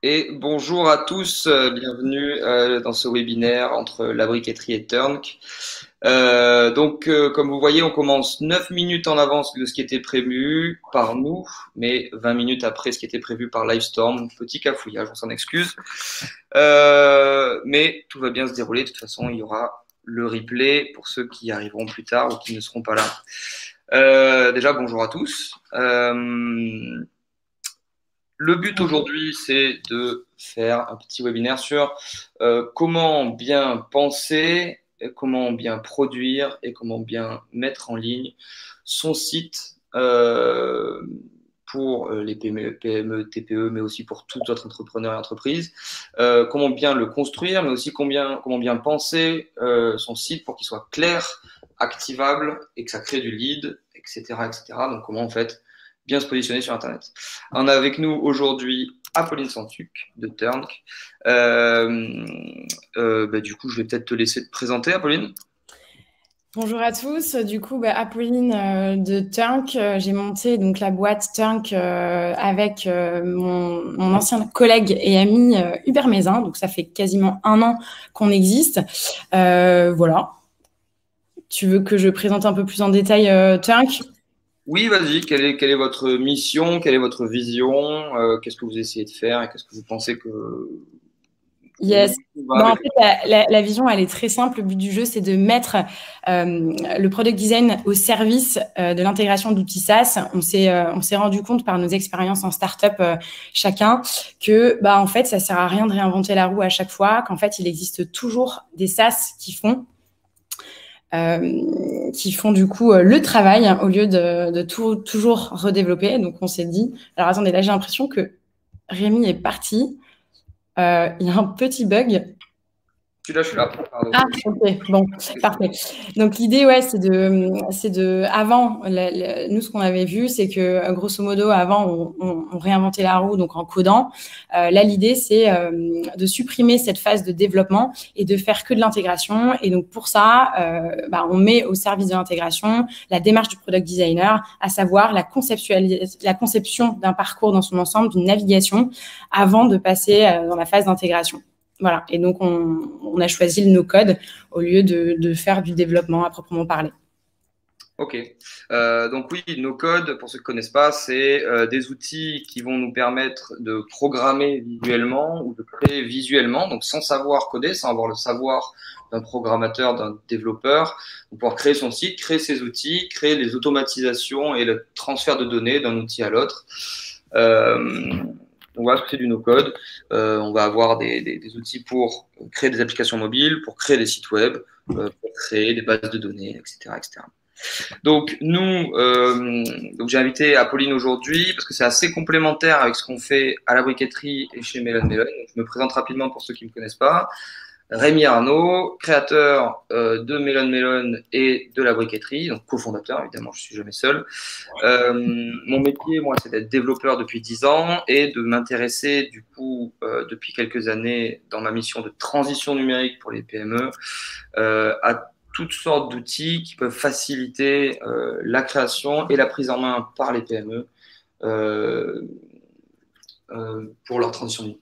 Et bonjour à tous, bienvenue dans ce webinaire entre la briqueterie et Turnk. Comme vous voyez, on commence 9 minutes en avance de ce qui était prévu par nous, mais 20 minutes après ce qui était prévu par Livestorm. Petit cafouillage, on s'en excuse. Mais tout va bien se dérouler. De toute façon, il y aura le replay pour ceux qui arriveront plus tard ou qui ne seront pas là. Déjà, bonjour à tous. Le but aujourd'hui, c'est de faire un petit webinaire sur comment bien penser, comment bien produire et comment bien mettre en ligne son site pour les PME, TPE, mais aussi pour tout autre entrepreneur et entreprise. Comment bien le construire, mais aussi comment bien penser son site pour qu'il soit clair, activable et que ça crée du lead, etc., etc. Donc comment en fait bien se positionner sur Internet. On a avec nous aujourd'hui Apolline Santuc de Turnk. Du coup, je vais peut-être te laisser te présenter, Apolline. Bonjour à tous. Du coup, Apolline de Turnk. J'ai monté donc la boîte Turnk avec mon ancien collègue et ami Hubert Mézin. Donc, ça fait quasiment 1 an qu'on existe. Voilà. Tu veux que je présente un peu plus en détail Turnk? Oui, vas-y. Quelle est votre mission? Quelle est votre vision? Qu'est-ce que vous essayez de faire et qu'est-ce que vous pensez que Yes. va En avec. fait, la vision, elle est très simple. Le but du jeu, c'est de mettre le product design au service de l'intégration d'outils SaaS. On s'est rendu compte par nos expériences en startup chacun que, en fait, ça sert à rien de réinventer la roue à chaque fois, qu'en fait, il existe toujours des SaaS qui font du coup le travail au lieu de toujours redévelopper. Donc, on s'est dit, alors attendez, là, j'ai l'impression que Rémi est parti. Il y a un petit bug. Je suis là. Pardon. Ah, ok, bon, parfait. Donc l'idée, ouais, avant, nous, ce qu'on avait vu, c'est que grosso modo, avant, on réinventait la roue, donc en codant. Là, l'idée, c'est de supprimer cette phase de développement et de faire que de l'intégration. Et donc pour ça, on met au service de l'intégration la démarche du product designer, à savoir la conception d'un parcours dans son ensemble, d'une navigation, avant de passer dans la phase d'intégration. Voilà. Et donc, on a choisi le no-code au lieu de faire du développement à proprement parler. Ok. Donc oui, no code, pour ceux qui ne connaissent pas, c'est des outils qui vont nous permettre de programmer visuellement ou de créer visuellement, donc sans savoir coder, sans avoir le savoir d'un programmateur, d'un développeur, pour pouvoir créer son site, créer ses outils, créer les automatisations et le transfert de données d'un outil à l'autre. On va c'est du no-code. On va avoir des outils pour créer des applications mobiles, pour créer des sites web, pour créer des bases de données, etc., etc. Donc donc j'ai invité Apolline aujourd'hui parce que c'est assez complémentaire avec ce qu'on fait à la briqueterie et chez Melon Melon. Je me présente rapidement pour ceux qui ne me connaissent pas. Rémi Arnaud, créateur de Melon Melon et de la briqueterie, donc cofondateur, évidemment, je suis jamais seul. Mon métier, moi, c'est d'être développeur depuis 10 ans et de m'intéresser, du coup, depuis quelques années, dans ma mission de transition numérique pour les PME, à toutes sortes d'outils qui peuvent faciliter la création et la prise en main par les PME pour leur transition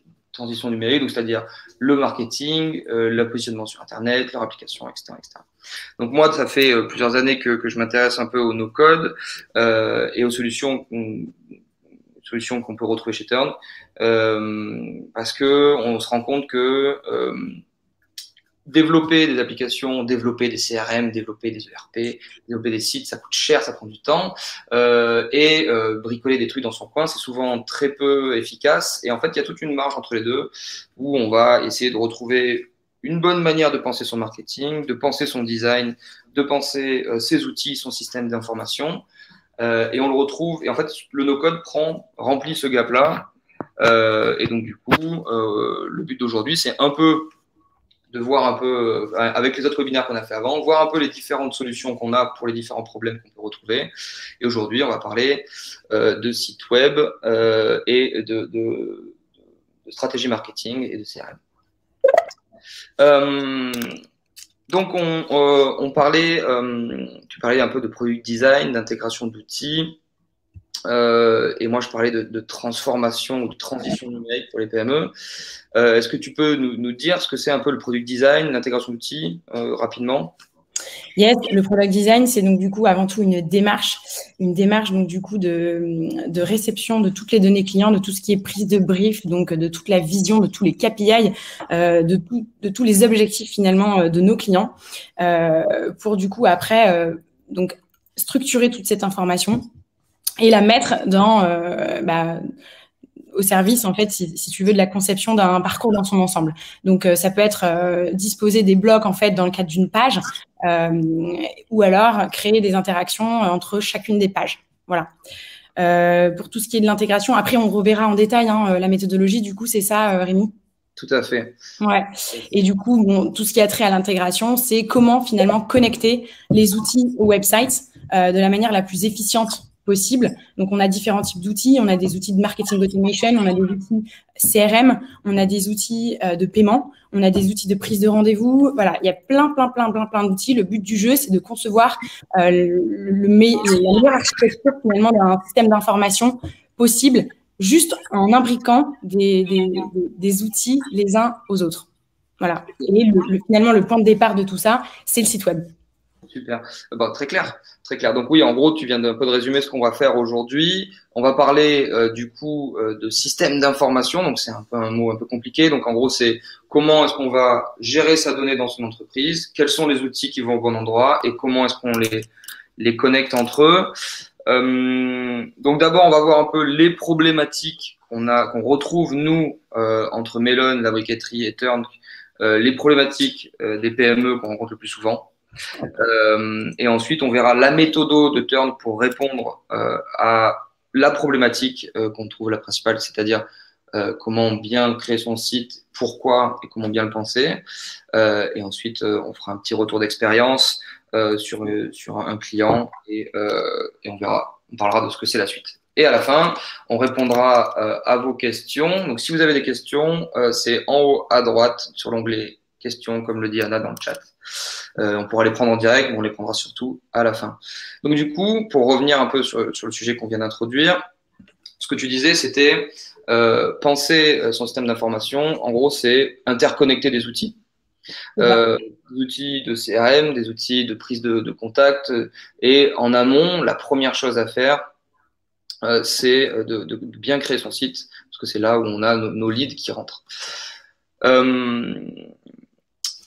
numérique, donc c'est-à-dire le marketing, le positionnement sur Internet, leur application, etc., etc. Donc moi, ça fait plusieurs années que je m'intéresse un peu au no-code et aux solutions qu'on peut retrouver chez Turn, parce que on se rend compte que développer des applications, développer des CRM, développer des ERP, développer des sites, ça coûte cher, ça prend du temps. Bricoler des trucs dans son coin, c'est souvent très peu efficace. Et en fait, il y a toute une marge entre les deux où on va essayer de retrouver une bonne manière de penser son marketing, de penser son design, de penser ses outils, son système d'information. Et on le retrouve. Et en fait, le no-code remplit ce gap-là. Et donc, du coup, le but d'aujourd'hui, c'est un peu de voir un peu, avec les autres webinaires qu'on a fait avant, voir un peu les différentes solutions qu'on a pour les différents problèmes qu'on peut retrouver. Et aujourd'hui, on va parler de sites web et de stratégie marketing et de CRM. Donc, on parlait, tu parlais un peu de product design, d'intégration d'outils. Et moi, je parlais de transformation ou de transition numérique pour les PME. Est-ce que tu peux nous dire ce que c'est un peu le product design, l'intégration d'outils, rapidement? Yes, le product design, c'est donc du coup avant tout une démarche donc du coup de réception de toutes les données clients, de tout ce qui est prise de brief, donc de toute la vision, de tous les KPI, de tous les objectifs finalement de nos clients, pour du coup après donc structurer toute cette information et la mettre dans au service, en fait, si tu veux, de la conception d'un parcours dans son ensemble. Donc, ça peut être disposer des blocs, en fait, dans le cadre d'une page, ou alors créer des interactions entre chacune des pages. Voilà. Pour tout ce qui est de l'intégration, après, on reverra en détail la méthodologie. Du coup, c'est ça, Rémi? Tout à fait. Ouais. Et du coup, bon, tout ce qui a trait à l'intégration, c'est comment finalement connecter les outils au website de la manière la plus efficiente possible. Donc, on a différents types d'outils. On a des outils de marketing automation, on a des outils CRM, on a des outils de paiement, on a des outils de prise de rendez-vous. Voilà, il y a plein d'outils. Le but du jeu, c'est de concevoir la meilleure architecture finalement d'un système d'information possible, juste en imbriquant des outils les uns aux autres. Voilà. Et finalement, le point de départ de tout ça, c'est le site web. Super. Bon, très clair, très clair. Donc oui, en gros, tu viens d'un peu de résumer ce qu'on va faire aujourd'hui. On va parler du coup de système d'information. Donc c'est un mot un peu compliqué. Donc en gros, c'est comment est-ce qu'on va gérer sa donnée dans son entreprise, quels sont les outils qui vont au bon endroit et comment est-ce qu'on les connecte entre eux. Donc d'abord, on va voir un peu les problématiques qu'on retrouve nous entre Melon, la briqueterie et Turn, les problématiques des PME qu'on rencontre le plus souvent. Et ensuite, on verra la méthode de Turn pour répondre à la problématique qu'on trouve la principale, c'est-à-dire comment bien créer son site, pourquoi et comment bien le penser. Et ensuite, on fera un petit retour d'expérience sur un client et on parlera de ce que c'est la suite. Et à la fin, on répondra à vos questions. Donc, si vous avez des questions, c'est en haut à droite sur l'onglet questions, comme le dit Anna dans le chat. On pourra les prendre en direct, mais on les prendra surtout à la fin. Donc du coup, pour revenir un peu sur le sujet qu'on vient d'introduire, ce que tu disais, c'était penser son système d'information. En gros, c'est interconnecter des outils. Des outils de CRM, des outils de prise de contact. Et en amont, la première chose à faire, c'est de bien créer son site, parce que c'est là où on a nos leads qui rentrent.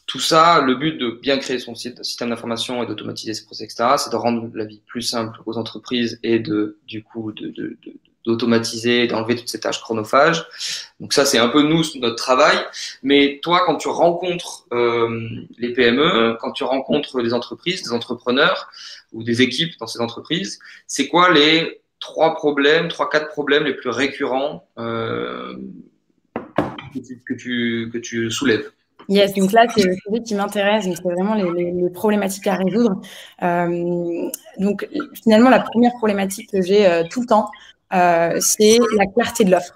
Tout ça, le but de bien créer son système d'information et d'automatiser ses process, etc., c'est de rendre la vie plus simple aux entreprises et d'automatiser, d'enlever toutes ces tâches chronophages. Donc ça, c'est un peu notre travail. Mais toi, quand tu rencontres les PME, quand tu rencontres des entreprises, des entrepreneurs ou des équipes dans ces entreprises, c'est quoi les 4 problèmes les plus récurrents que tu soulèves? Yes, donc là, c'est le sujet qui m'intéresse, donc c'est vraiment les problématiques à résoudre. Donc finalement, la première problématique que j'ai tout le temps, c'est la clarté de l'offre.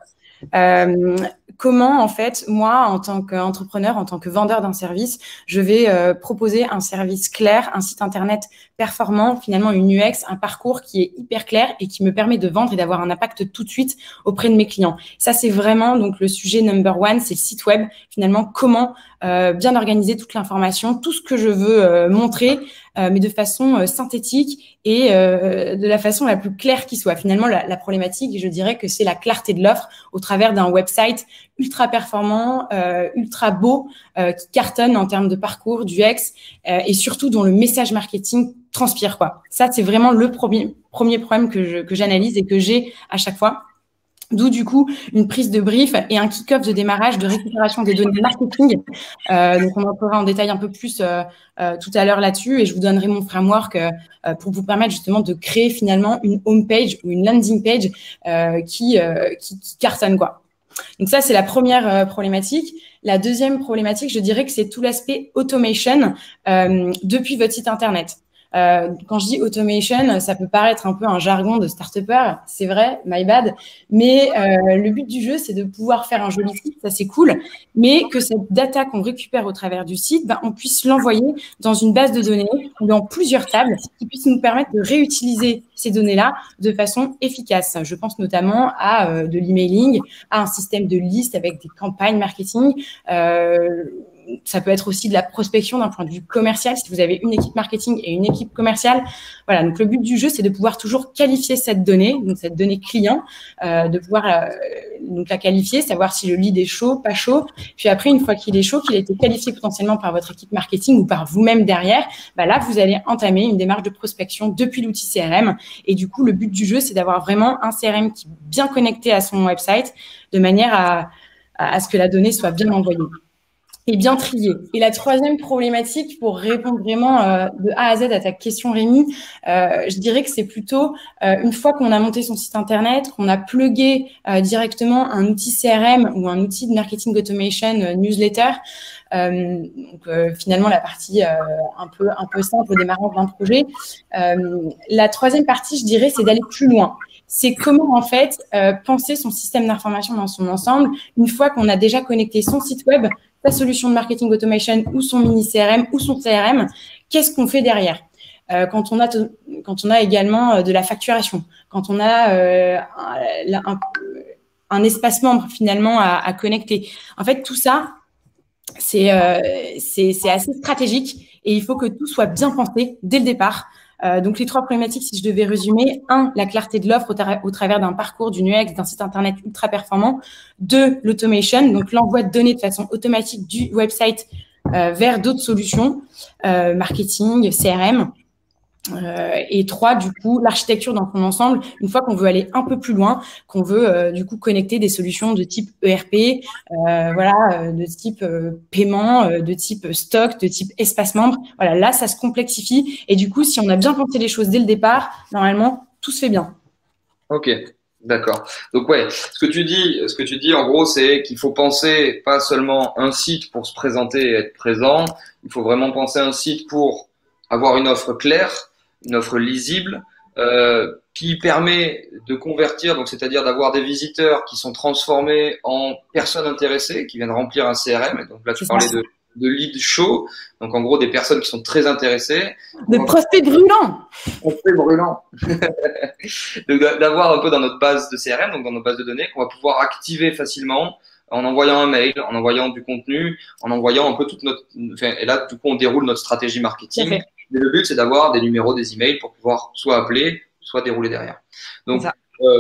Comment, en fait, moi, en tant qu'entrepreneur, en tant que vendeur d'un service, je vais proposer un service clair, un site internet performant, finalement une UX, un parcours qui est hyper clair et qui me permet de vendre et d'avoir un impact tout de suite auprès de mes clients. Ça, c'est vraiment donc le sujet number one, c'est le site web. Finalement, comment bien organiser toute l'information, tout ce que je veux montrer, mais de façon synthétique et de la façon la plus claire qui soit. Finalement, la problématique, je dirais que c'est la clarté de l'offre au travers d'un website ultra performant, ultra beau, qui cartonne en termes de parcours, d'UX, et surtout dont le message marketing transpire, quoi. Ça, c'est vraiment le premier problème que j'analyse et que j'ai à chaque fois. D'où, du coup, une prise de brief et un kick-off de démarrage de récupération des données marketing. Donc, on entrera en détail un peu plus tout à l'heure là-dessus et je vous donnerai mon framework pour vous permettre justement de créer finalement une home page ou une landing page qui cartonne, quoi. Donc ça, c'est la première problématique. La deuxième problématique, je dirais que c'est tout l'aspect automation depuis votre site internet. Quand je dis automation, ça peut paraître un peu un jargon de start-upper, c'est vrai, my bad, mais le but du jeu, c'est de pouvoir faire un joli site, ça c'est cool, mais que cette data qu'on récupère au travers du site, on puisse l'envoyer dans une base de données ou dans plusieurs tables qui puissent nous permettre de réutiliser ces données-là de façon efficace. Je pense notamment à de l'emailing, à un système de liste avec des campagnes marketing. Ça peut être aussi de la prospection d'un point de vue commercial, si vous avez une équipe marketing et une équipe commerciale. Voilà, donc le but du jeu, c'est de pouvoir toujours qualifier cette donnée, donc cette donnée client, de pouvoir donc la qualifier, savoir si le lead est chaud, pas chaud. Puis après, une fois qu'il est chaud, qu'il a été qualifié potentiellement par votre équipe marketing ou par vous-même derrière, là, vous allez entamer une démarche de prospection depuis l'outil CRM. Et du coup, le but du jeu, c'est d'avoir vraiment un CRM qui est bien connecté à son website de manière à ce que la donnée soit bien envoyée et bien trié. Et la troisième problématique, pour répondre vraiment de A à Z à ta question, Rémi, je dirais que c'est plutôt une fois qu'on a monté son site internet, qu'on a plugué directement un outil CRM ou un outil de marketing automation newsletter. Finalement, la partie un peu simple au démarrage d'un projet. La troisième partie, je dirais, c'est d'aller plus loin. C'est comment, en fait, penser son système d'information dans son ensemble une fois qu'on a déjà connecté son site web, sa solution de marketing automation ou son mini CRM ou son CRM, qu'est-ce qu'on fait derrière quand on a également de la facturation, quand on a un espace membre finalement à connecter. En fait, tout ça, c'est assez stratégique et il faut que tout soit bien pensé dès le départ. Donc, les trois problématiques, si je devais résumer, 1, la clarté de l'offre au travers d'un parcours, d'une UX, d'un site internet ultra performant. 2, l'automation, donc l'envoi de données de façon automatique du website vers d'autres solutions, marketing, CRM. Et 3, du coup, l'architecture dans son ensemble, une fois qu'on veut aller un peu plus loin, qu'on veut du coup connecter des solutions de type ERP, de type paiement, de type stock, de type espace membre. Voilà, là, ça se complexifie. Et du coup, si on a bien pensé les choses dès le départ, normalement, tout se fait bien. Ok, d'accord. Donc ouais, ce que tu dis en gros, c'est qu'il faut penser pas seulement un site pour se présenter et être présent, il faut vraiment penser un site pour avoir une offre claire, une offre lisible, qui permet de convertir, donc c'est-à-dire d'avoir des visiteurs qui sont transformés en personnes intéressées, qui viennent remplir un CRM. Et donc là, tu parlais de lead show, donc en gros des personnes qui sont très intéressées. De prospects brûlants. Prospects brûlants. D'avoir un peu dans notre base de CRM, donc dans nos bases de données, qu'on va pouvoir activer facilement en envoyant un mail, en envoyant du contenu, en envoyant un peu toute notre… et là, du coup, on déroule notre stratégie marketing. Mais le but, c'est d'avoir des numéros, des emails pour pouvoir soit appeler, soit dérouler derrière. Donc,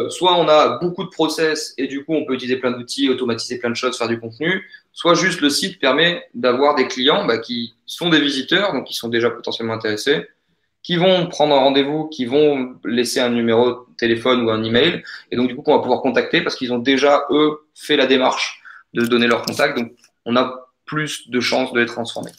soit on a beaucoup de process et du coup, on peut utiliser plein d'outils, automatiser plein de choses, faire du contenu, soit juste le site permet d'avoir des clients qui sont des visiteurs, donc qui sont déjà potentiellement intéressés, qui vont prendre un rendez-vous, qui vont laisser un numéro de téléphone ou un email, et donc du coup qu'on va pouvoir contacter parce qu'ils ont déjà, eux, fait la démarche de donner leur contact, donc on a plus de chances de les transformer.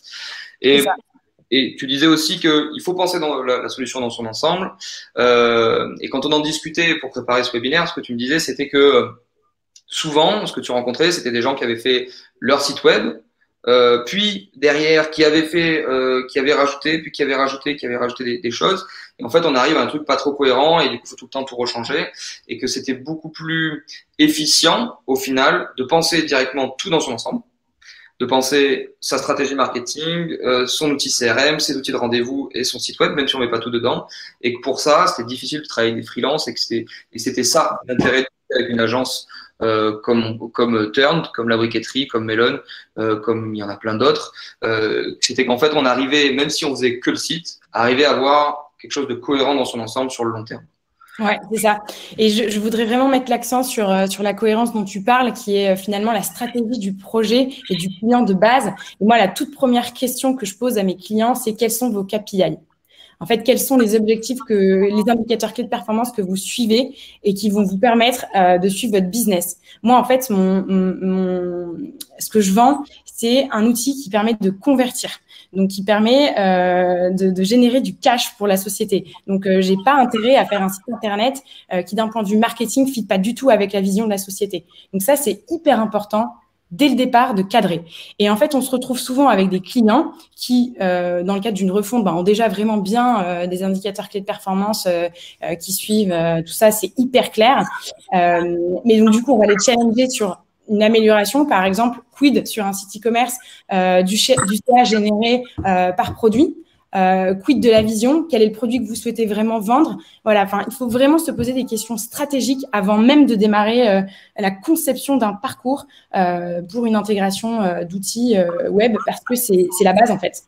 Et tu disais aussi qu'il faut penser dans la solution dans son ensemble, et quand on en discutait pour préparer ce webinaire, ce que tu me disais, c'était que souvent, ce que tu rencontrais, c'était des gens qui avaient fait leur site web, puis derrière qui avaient rajouté, puis qui avaient rajouté des choses. Et en fait, on arrive à un truc pas trop cohérent et du coup, il faut tout le temps tout rechanger. Et que c'était beaucoup plus efficient, au final, de penser directement tout dans son ensemble, de penser sa stratégie marketing, son outil CRM, ses outils de rendez-vous et son site web, même si on met pas tout dedans. Et que pour ça, c'était difficile de travailler avec des freelances et c'était ça l'intérêt avec une agence comme Turned, comme la briqueterie, comme Melon, comme il y en a plein d'autres. C'était qu'en fait, on arrivait, même si on faisait que le site, arriver à avoir quelque chose de cohérent dans son ensemble sur le long terme. Ouais, c'est ça. Et je voudrais vraiment mettre l'accent sur la cohérence dont tu parles, qui est finalement la stratégie du projet et du client de base. Et moi, la toute première question que je pose à mes clients, c'est quels sont vos KPI? En fait, quels sont les objectifs les indicateurs clés de performance que vous suivez et qui vont vous permettre de suivre votre business? Moi, en fait, ce que je vends, c'est un outil qui permet de convertir. Donc, qui permet de générer du cash pour la société. Donc, j'ai pas intérêt à faire un site internet qui, d'un point de vue marketing, fit pas du tout avec la vision de la société. Donc, ça, c'est hyper important dès le départ de cadrer. Et en fait, on se retrouve souvent avec des clients qui, dans le cadre d'une refonte, ont déjà vraiment bien des indicateurs clés de performance qui suivent. Tout ça, c'est hyper clair. Mais donc, du coup, on va les challenger sur une amélioration, par exemple, quid sur un site e-commerce du CA généré par produit. Quid de la vision, quel est le produit que vous souhaitez vraiment vendre. Voilà, enfin, il faut vraiment se poser des questions stratégiques avant même de démarrer la conception d'un parcours pour une intégration d'outils web, parce que c'est la base en fait.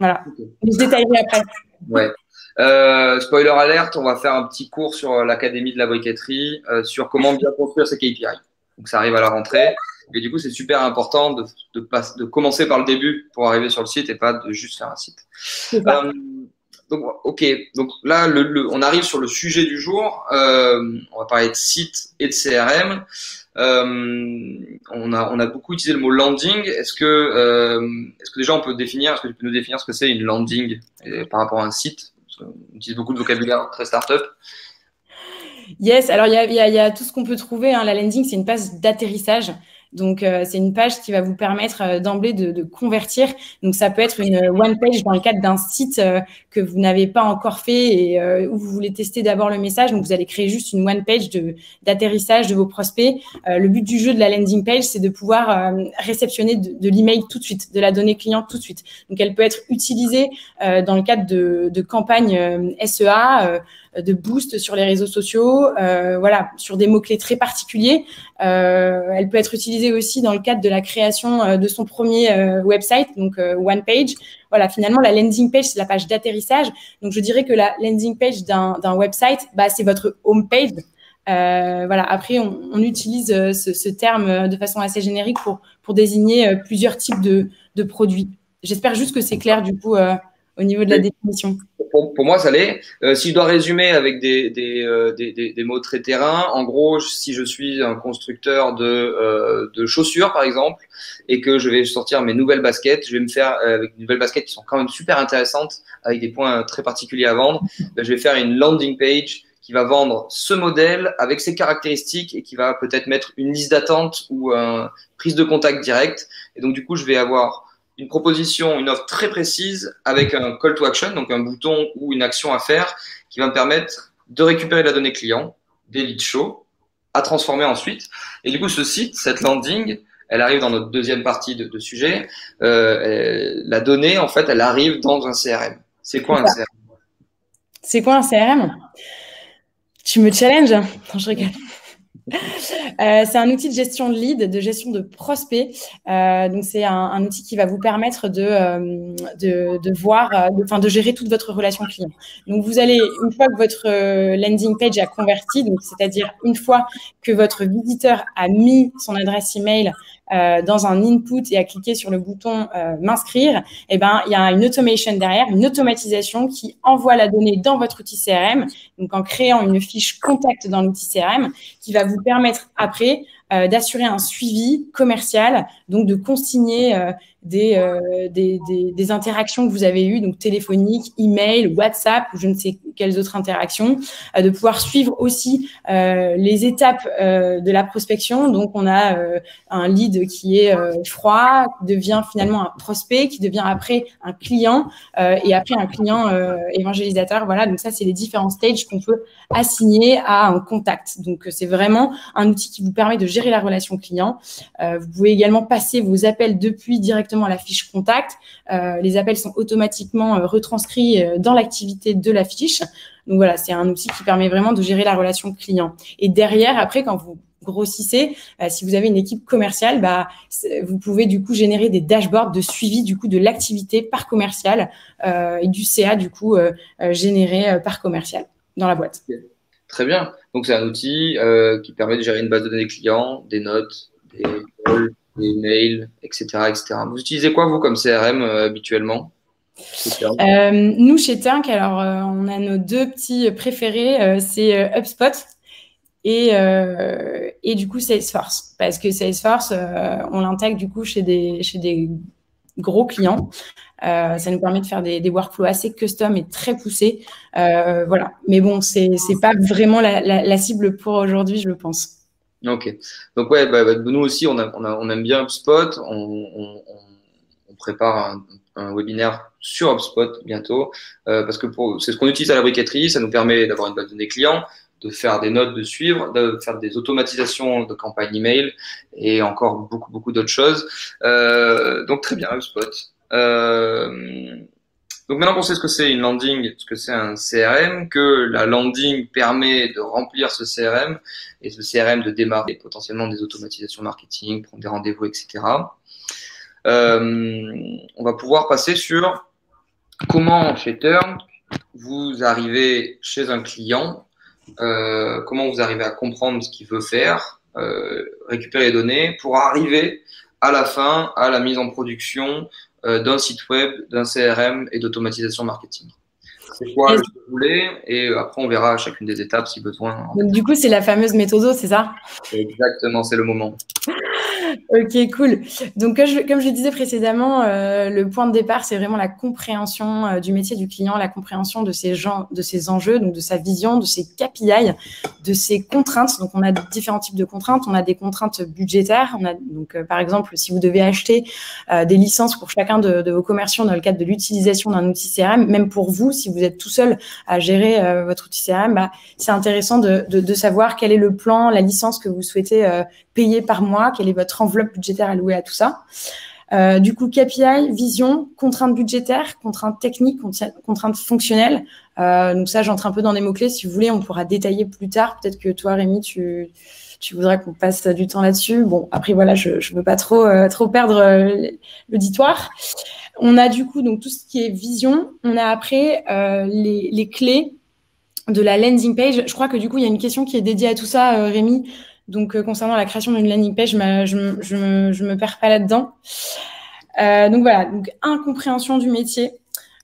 Voilà, je détaillerai après. Ouais. Spoiler alerte, on va faire un petit cours sur l'Académie de la briqueterie, sur comment bien construire ses KPI. Donc ça arrive à la rentrée. Et du coup, c'est super important de commencer par le début pour arriver sur le site et pas de juste faire un site. Donc, ok. Donc là, on arrive sur le sujet du jour. On va parler de site et de CRM. On a beaucoup utilisé le mot landing. Est-ce que déjà on peut définir, est-ce que tu peux nous définir ce que c'est une landing par rapport à un site? On utilise beaucoup de vocabulaire très start-up. Yes, alors il y a tout ce qu'on peut trouver. Hein. La landing, c'est une page d'atterrissage. Donc, c'est une page qui va vous permettre d'emblée de convertir. Donc, ça peut être une one page dans le cadre d'un site que vous n'avez pas encore fait et où vous voulez tester d'abord le message. Donc, vous allez créer juste une one page d'atterrissage de vos prospects. Le but du jeu de la landing page, c'est de pouvoir réceptionner de l'email tout de suite, de la donnée client tout de suite. Donc, elle peut être utilisée dans le cadre de campagnes SEA, de boost sur les réseaux sociaux, voilà, sur des mots-clés très particuliers. Elle peut être utilisée aussi dans le cadre de la création de son premier website, donc one page. Voilà, finalement, la landing page, c'est la page d'atterrissage. Donc, je dirais que la landing page d'un website, c'est votre home page. Voilà. Après, on utilise ce terme de façon assez générique pour désigner plusieurs types de produits. J'espère juste que c'est clair, du coup, au niveau de la définition. Pour moi, ça l'est. Si je dois résumer avec des mots très terrain, en gros, si je suis un constructeur de chaussures, par exemple, et que je vais sortir mes nouvelles baskets, je vais me faire avec de nouvelles baskets qui sont quand même super intéressantes, avec des points très particuliers à vendre, je vais faire une landing page qui va vendre ce modèle avec ses caractéristiques et qui va peut-être mettre une liste d'attente ou une prise de contact direct. Et donc, du coup, je vais avoir une proposition, une offre très précise avec un call to action, donc un bouton ou une action à faire qui va me permettre de récupérer la donnée client, des leads chauds, à transformer ensuite. Et du coup, ce site, cette landing, elle arrive dans notre deuxième partie de sujet. La donnée, en fait, elle arrive dans un CRM. C'est quoi un CRM? C'est quoi un CRM? Tu me challenges? Non, je rigole. C'est un outil de gestion de lead, de gestion de prospects. Donc, c'est un outil qui va vous permettre de voir, de gérer toute votre relation client. Donc, vous allez, une fois que votre landing page a converti, donc c'est-à-dire une fois que votre visiteur a mis son adresse email dans un input et a cliqué sur le bouton m'inscrire, il y a une automation derrière, une automatisation qui envoie la donnée dans votre outil CRM, donc en créant une fiche contact dans l'outil CRM qui va vous permettre après d'assurer un suivi commercial, donc de consigner des interactions que vous avez eues, donc téléphoniques, email, WhatsApp ou je ne sais quelles autres interactions, de pouvoir suivre aussi les étapes de la prospection. Donc, on a un lead qui est froid, qui devient finalement un prospect, qui devient après un client et après un client évangélisateur. Voilà, donc ça, c'est les différents stages qu'on peut assigner à un contact. Donc, c'est vraiment un outil qui vous permet de gérer la relation client. Vous pouvez également passer vos appels depuis directement à la fiche contact. Les appels sont automatiquement retranscrits dans l'activité de la fiche. Donc voilà, c'est un outil qui permet vraiment de gérer la relation client. Et derrière, après, quand vous grossissez, si vous avez une équipe commerciale, vous pouvez du coup générer des dashboards de suivi du coup de l'activité par commercial et du CA du coup généré par commercial dans la boîte. Très bien. Donc, c'est un outil qui permet de gérer une base de données clients, des notes, des calls, des mails, etc., etc. Vous utilisez quoi, vous, comme CRM habituellement? Nous, chez Tink, alors, on a nos deux petits préférés, c'est HubSpot et du coup, Salesforce. Parce que Salesforce, on l'intègre du coup chez des gros clients. Ça nous permet de faire des workflows assez custom et très poussés. Voilà. Mais bon, c'est pas vraiment la cible pour aujourd'hui, je pense. Ok. Donc ouais, nous aussi, on aime bien HubSpot. On prépare un webinaire sur HubSpot bientôt parce que c'est ce qu'on utilise à la briqueterie. Ça nous permet d'avoir une base de données clients, de faire des notes de suivre, de faire des automatisations de campagnes email et encore beaucoup d'autres choses. Donc très bien HubSpot. Donc maintenant qu'on sait ce que c'est une landing, ce que c'est un CRM, que la landing permet de remplir ce CRM et ce CRM de démarrer potentiellement des automatisations marketing, prendre des rendez-vous, etc. On va pouvoir passer sur comment chez Turn vous arrivez chez un client, comment vous arrivez à comprendre ce qu'il veut faire, récupérer les données pour arriver à la fin à la mise en production d'un site web, d'un CRM et d'automatisation marketing. C'est quoi ce que vous voulez et après on verra chacune des étapes si besoin. Donc du coup, c'est la fameuse méthode, c'est ça? Exactement, c'est le moment. Ok, cool. Donc, comme je le disais précédemment, le point de départ, c'est vraiment la compréhension du métier du client, la compréhension de ses enjeux, donc de sa vision, de ses KPI, de ses contraintes. Donc, on a différents types de contraintes. On a des contraintes budgétaires. On a donc, par exemple, si vous devez acheter des licences pour chacun de vos commerciaux dans le cadre de l'utilisation d'un outil CRM, même pour vous, si vous êtes tout seul à gérer votre outil CRM, c'est intéressant de savoir quel est le plan, la licence que vous souhaitez payer par mois, quelle est votre enveloppe budgétaire allouée à tout ça. Du coup, KPI, vision, contraintes budgétaires, contraintes techniques, contraintes fonctionnelles. Donc ça, j'entre un peu dans des mots-clés. Si vous voulez, on pourra détailler plus tard. Peut-être que toi, Rémi, tu voudrais qu'on passe du temps là-dessus. Bon, après, voilà, je ne veux pas trop perdre l'auditoire. On a du coup donc tout ce qui est vision. On a après les clés de la landing page. Je crois que du coup, il y a une question qui est dédiée à tout ça, Rémi. Donc, concernant la création d'une landing page, je me perds pas là-dedans. Donc, voilà. Donc, 1, compréhension du métier.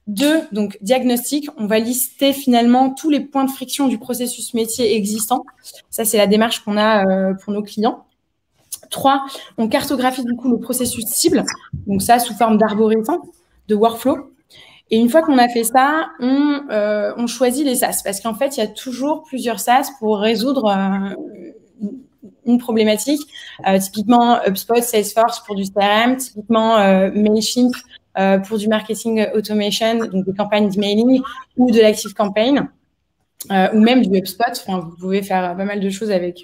2, donc, diagnostic. On va lister finalement tous les points de friction du processus métier existant. Ça, c'est la démarche qu'on a pour nos clients. 3, on cartographie du coup le processus cible. Donc, ça, sous forme d'arborescence, de workflow. Et une fois qu'on a fait ça, on choisit les SaaS. Parce qu'en fait, il y a toujours plusieurs SaaS pour résoudre une problématique. Typiquement, HubSpot, Salesforce pour du CRM, typiquement Mailchimp pour du marketing automation, donc des campagnes d'emailing ou de l'active campaign, ou même du HubSpot. Enfin, vous pouvez faire pas mal de choses avec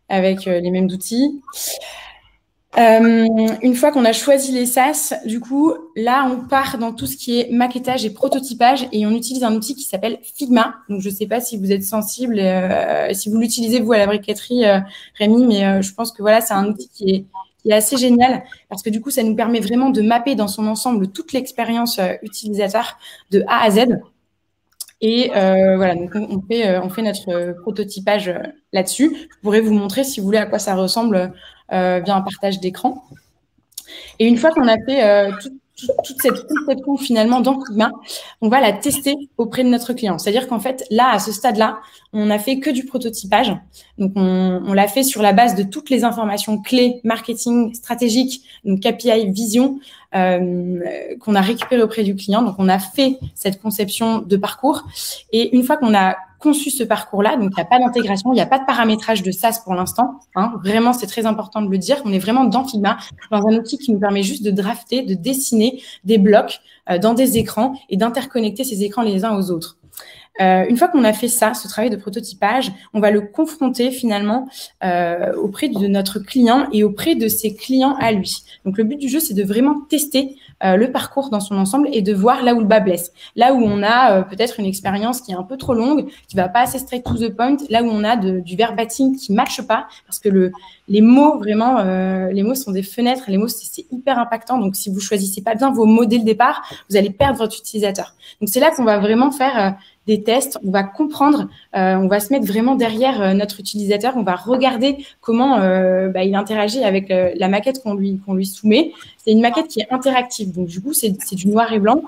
les mêmes outils. Une fois qu'on a choisi les SaaS, du coup, là, on part dans tout ce qui est maquettage et prototypage et on utilise un outil qui s'appelle Figma. Donc, je ne sais pas si vous êtes sensible, si vous l'utilisez, vous, à la briqueterie, Rémi, mais je pense que voilà, c'est un outil qui est assez génial parce que du coup, ça nous permet vraiment de mapper dans son ensemble toute l'expérience utilisateur de A à Z. Et voilà, donc on fait notre prototypage là-dessus. Je pourrais vous montrer, si vous voulez, à quoi ça ressemble via un partage d'écran. Et une fois qu'on a fait toute cette conception finalement dans Figma, on va la tester auprès de notre client. C'est-à-dire qu'en fait, là, à ce stade-là, on n'a fait que du prototypage. Donc, on l'a fait sur la base de toutes les informations clés, marketing, stratégique, donc KPI, vision, qu'on a récupéré auprès du client. Donc, on a fait cette conception de parcours. Et une fois qu'on a conçu ce parcours-là, donc il n'y a pas d'intégration, il n'y a pas de paramétrage de SaaS pour l'instant. Vraiment, c'est très important de le dire. On est vraiment dans Figma, dans un outil qui nous permet juste de drafter, de dessiner des blocs dans des écrans et d'interconnecter ces écrans les uns aux autres. Une fois qu'on a fait ça, ce travail de prototypage, on va le confronter finalement auprès de notre client et auprès de ses clients à lui. Donc, le but du jeu, c'est de vraiment tester le parcours dans son ensemble et de voir là où le bas blesse. Là où on a peut-être une expérience qui est un peu trop longue, qui va pas assez straight to the point, là où on a du verbatim qui matche pas, parce que les mots, vraiment, les mots sont des fenêtres, les mots, c'est hyper impactant. Donc, si vous choisissez pas bien vos mots dès le départ, vous allez perdre votre utilisateur. Donc, c'est là qu'on va vraiment faire des tests, on va comprendre, on va se mettre vraiment derrière notre utilisateur, on va regarder comment il interagit avec la maquette qu'on lui soumet. C'est une maquette qui est interactive, donc du coup, c'est du noir et blanc.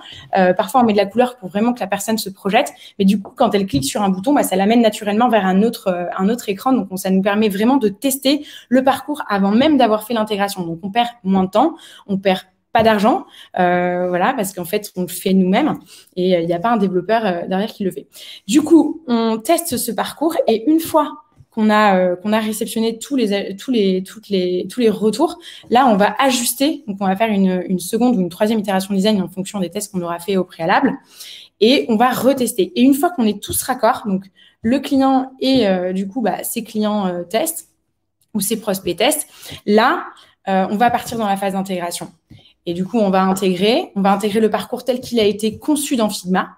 Parfois, on met de la couleur pour vraiment que la personne se projette, mais du coup, quand elle clique sur un bouton, ça l'amène naturellement vers un autre écran. Donc, ça nous permet vraiment de tester le parcours avant même d'avoir fait l'intégration. Donc, on perd moins de temps, on perd pas d'argent, voilà, parce qu'en fait, on le fait nous-mêmes et il n'y a pas un développeur derrière qui le fait. Du coup, on teste ce parcours et une fois qu'on a réceptionné tous les retours, là, on va ajuster. Donc, on va faire une seconde ou une troisième itération de design en fonction des tests qu'on aura fait au préalable. Et on va retester. Et une fois qu'on est tous raccords, donc le client et du coup, ses clients testent ou ses prospects testent, là, on va partir dans la phase d'intégration. Et du coup, on va intégrer le parcours tel qu'il a été conçu dans Figma.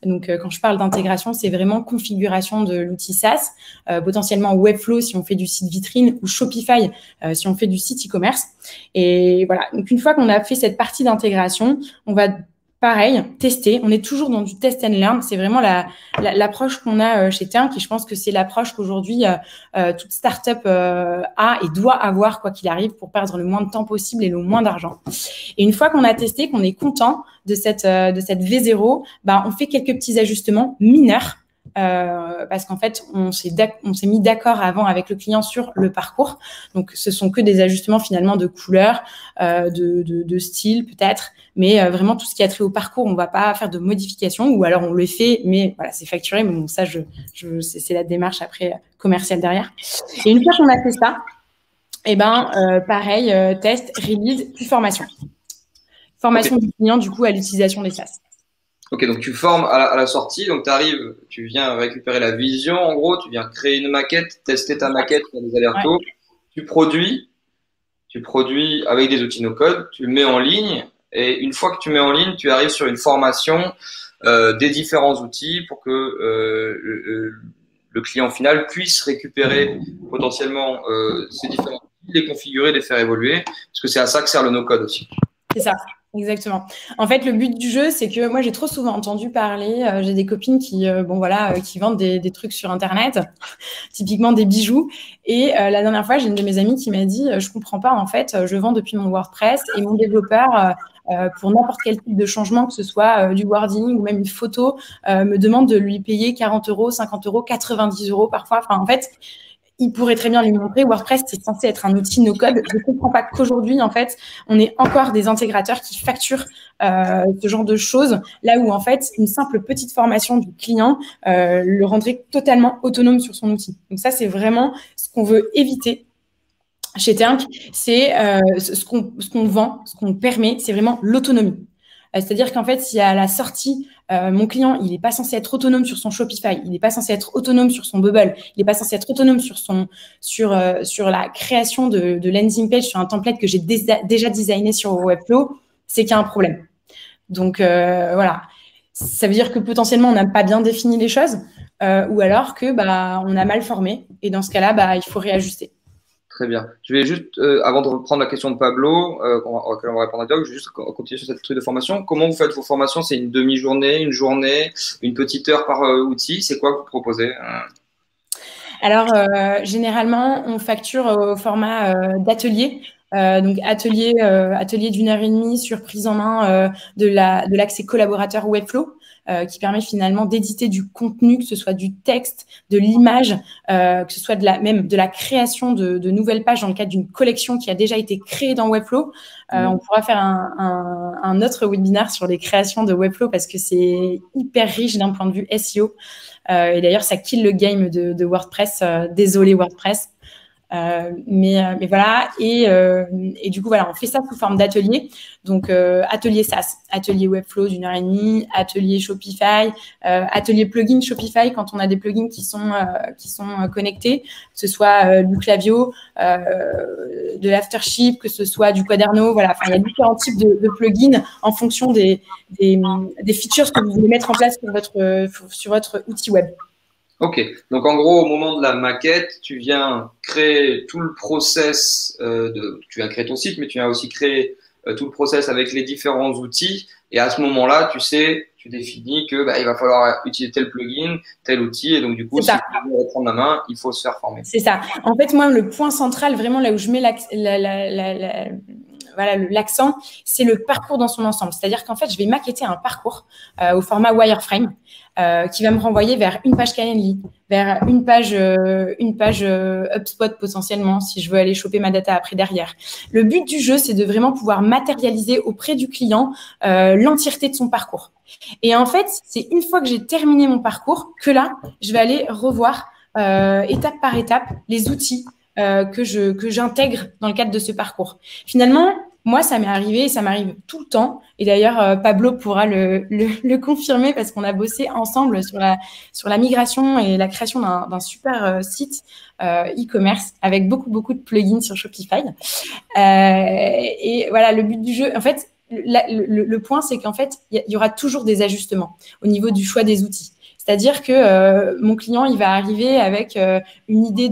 Donc, quand je parle d'intégration, c'est vraiment configuration de l'outil SaaS, potentiellement Webflow si on fait du site vitrine ou Shopify si on fait du site e-commerce. Et voilà, donc une fois qu'on a fait cette partie d'intégration, on va pareil, tester. On est toujours dans du test and learn. C'est vraiment l'approche qu'on a chez Tink, et je pense que c'est l'approche qu'aujourd'hui toute startup a et doit avoir quoi qu'il arrive pour perdre le moins de temps possible et le moins d'argent. Et une fois qu'on a testé, qu'on est content de cette V0, on fait quelques petits ajustements mineurs. Parce qu'en fait, on s'est mis d'accord avant avec le client sur le parcours. Donc, ce sont que des ajustements finalement de couleur, de style peut-être, mais vraiment tout ce qui a trait au parcours, on ne va pas faire de modifications, ou alors on le fait, mais voilà, c'est facturé. Mais bon, ça, c'est la démarche après commerciale derrière. Et une fois qu'on a fait ça, pareil, test, release, puis formation. Formation du client, du coup, à l'utilisation des SaaS. Ok, donc tu formes à la sortie, donc tu viens récupérer la vision, en gros, tu viens créer une maquette, tester ta maquette, faire des allers-retours, tu produis avec des outils no-code, tu le mets en ligne, et une fois que tu mets en ligne, tu arrives sur une formation des différents outils pour que le client final puisse récupérer potentiellement ces différents outils, les configurer, les faire évoluer, parce que c'est à ça que sert le no-code aussi. C'est ça. Exactement. En fait, le but du jeu, c'est que moi, j'ai trop souvent entendu parler, j'ai des copines qui vendent des trucs sur Internet, typiquement des bijoux. Et la dernière fois, j'ai une de mes amies qui m'a dit, je comprends pas, en fait, je vends depuis mon WordPress et mon développeur, pour n'importe quel type de changement, que ce soit du wording ou même une photo, me demande de lui payer 40 €, 50 €, 90 € parfois. Enfin, en fait, il pourrait très bien lui montrer. WordPress, c'est censé être un outil no-code. Je ne comprends pas qu'aujourd'hui, en fait, on ait encore des intégrateurs qui facturent ce genre de choses, là où, en fait, une simple petite formation du client le rendrait totalement autonome sur son outil. Donc ça, c'est vraiment ce qu'on veut éviter chez Tink. C'est ce qu'on vend, ce qu'on permet, c'est vraiment l'autonomie. C'est-à-dire qu'en fait, si à la sortie, mon client, il n'est pas censé être autonome sur son Shopify, il n'est pas censé être autonome sur son Bubble, il n'est pas censé être autonome sur la création de landing page sur un template que j'ai déjà designé sur Webflow, c'est qu'il y a un problème. Donc, voilà. Ça veut dire que potentiellement, on n'a pas bien défini les choses, ou alors que on a mal formé. Et dans ce cas-là, il faut réajuster. Très bien. Je vais juste, avant de reprendre la question de Pablo, auquel on va répondre à Doc, je vais juste continuer sur cette truc de formation. Comment vous faites vos formations? C'est une demi-journée, une journée, une petite heure par outil? C'est quoi que vous proposez? Alors, généralement, on facture au format d'atelier. Donc, atelier d'1h30 sur prise en main de l'accès collaborateur Webflow, qui permet finalement d'éditer du contenu, que ce soit du texte, de l'image, que ce soit même de la création de nouvelles pages dans le cadre d'une collection qui a déjà été créée dans Webflow. On pourra faire un autre webinaire sur les créations de Webflow parce que c'est hyper riche d'un point de vue SEO. Et d'ailleurs, ça kill le game de WordPress. Désolé WordPress. Mais voilà, et du coup voilà, on fait ça sous forme d'atelier. Donc atelier SaaS, atelier Webflow d'1h30, atelier Shopify, atelier plugin Shopify quand on a des plugins qui sont connectés, que ce soit du Klaviyo, de l'Aftership, que ce soit du Quaderno, voilà. Enfin, il y a différents types de plugins en fonction des features que vous voulez mettre en place sur votre outil web. Ok, donc en gros, au moment de la maquette, tu viens créer tout le process, tu viens créer ton site, mais tu viens aussi créer tout le process avec les différents outils. Et à ce moment-là, tu définis que il va falloir utiliser tel plugin, tel outil. Et donc, du coup, si tu veux reprendre la main, il faut se faire former. C'est ça. En fait, moi, le point central, vraiment là où je mets l'accent, c'est le parcours dans son ensemble. C'est-à-dire qu'en fait, je vais maqueter un parcours au format wireframe qui va me renvoyer vers une page Calendly, vers une page HubSpot potentiellement, si je veux aller choper ma data après derrière. Le but du jeu, c'est de vraiment pouvoir matérialiser auprès du client l'entièreté de son parcours. Et en fait, c'est une fois que j'ai terminé mon parcours que là, je vais aller revoir étape par étape, les outils que j'intègre dans le cadre de ce parcours. Finalement, moi, ça m'est arrivé et ça m'arrive tout le temps. Et d'ailleurs, Pablo pourra le confirmer parce qu'on a bossé ensemble sur la migration et la création d'un super site e-commerce avec beaucoup de plugins sur Shopify. Et voilà, le but du jeu, en fait, le point, c'est qu'en fait, il y aura toujours des ajustements au niveau du choix des outils. C'est-à-dire que mon client, il va arriver avec une idée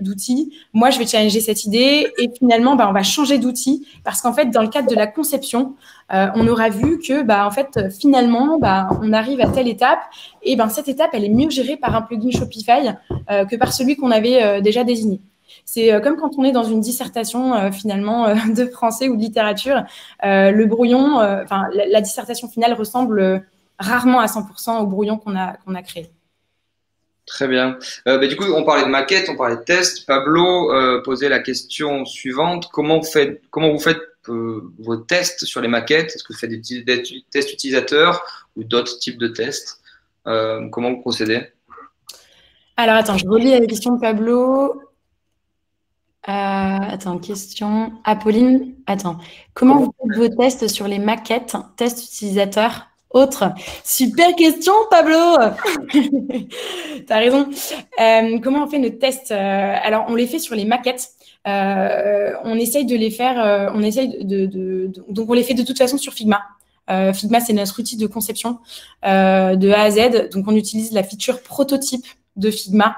d'outil. Moi, je vais challenger cette idée et finalement, on va changer d'outil parce qu'en fait, dans le cadre de la conception, on aura vu que, en fait, finalement, on arrive à telle étape et cette étape, elle est mieux gérée par un plugin Shopify que par celui qu'on avait déjà désigné. C'est comme quand on est dans une dissertation finalement de français ou de littérature. Le brouillon, la dissertation finale ressemble rarement à 100% au brouillon qu'on a créé. Très bien. Du coup, on parlait de maquette, on parlait de test. Pablo posait la question suivante. Comment vous faites vos tests sur les maquettes? Est-ce que vous faites des tests utilisateurs ou d'autres types de tests? Comment vous procédez? Alors, attends, je relis la question de Pablo. Attends, question. Apolline, attends. Comment vous faites vos tests sur les maquettes, tests utilisateurs, autres? Super question, Pablo. T'as raison. Comment on fait nos tests? Alors, on les fait sur les maquettes. On essaye de les faire. Donc, on les fait de toute façon sur Figma. Figma, c'est notre outil de conception de A à Z. Donc, on utilise la feature prototype de Figma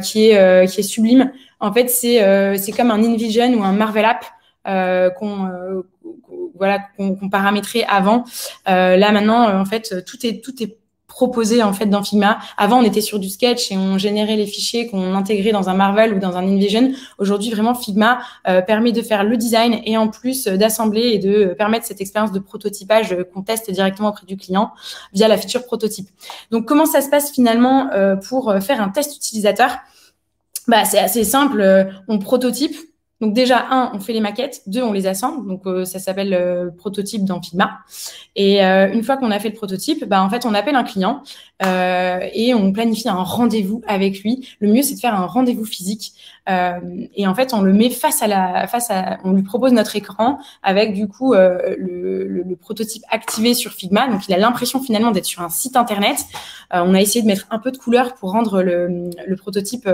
qui est sublime. En fait, c'est comme un InVision ou un Marvel App qu'on paramétrait avant. Là maintenant, en fait, tout est proposé en fait dans Figma. Avant, on était sur du Sketch et on générait les fichiers qu'on intégrait dans un Marvel ou dans un InVision. Aujourd'hui, vraiment, Figma permet de faire le design et en plus d'assembler et de permettre cette expérience de prototypage qu'on teste directement auprès du client via la feature prototype. Donc, comment ça se passe finalement pour faire un test utilisateur? C'est assez simple. On prototype. Donc déjà, on fait les maquettes. 2, on les assemble. Donc ça s'appelle prototype dans Figma. Et une fois qu'on a fait le prototype, en fait, on appelle un client et on planifie un rendez-vous avec lui. Le mieux, c'est de faire un rendez-vous physique. Et en fait, on le met on lui propose notre écran avec du coup le prototype activé sur Figma. Donc, il a l'impression finalement d'être sur un site internet. On a essayé de mettre un peu de couleur pour rendre le prototype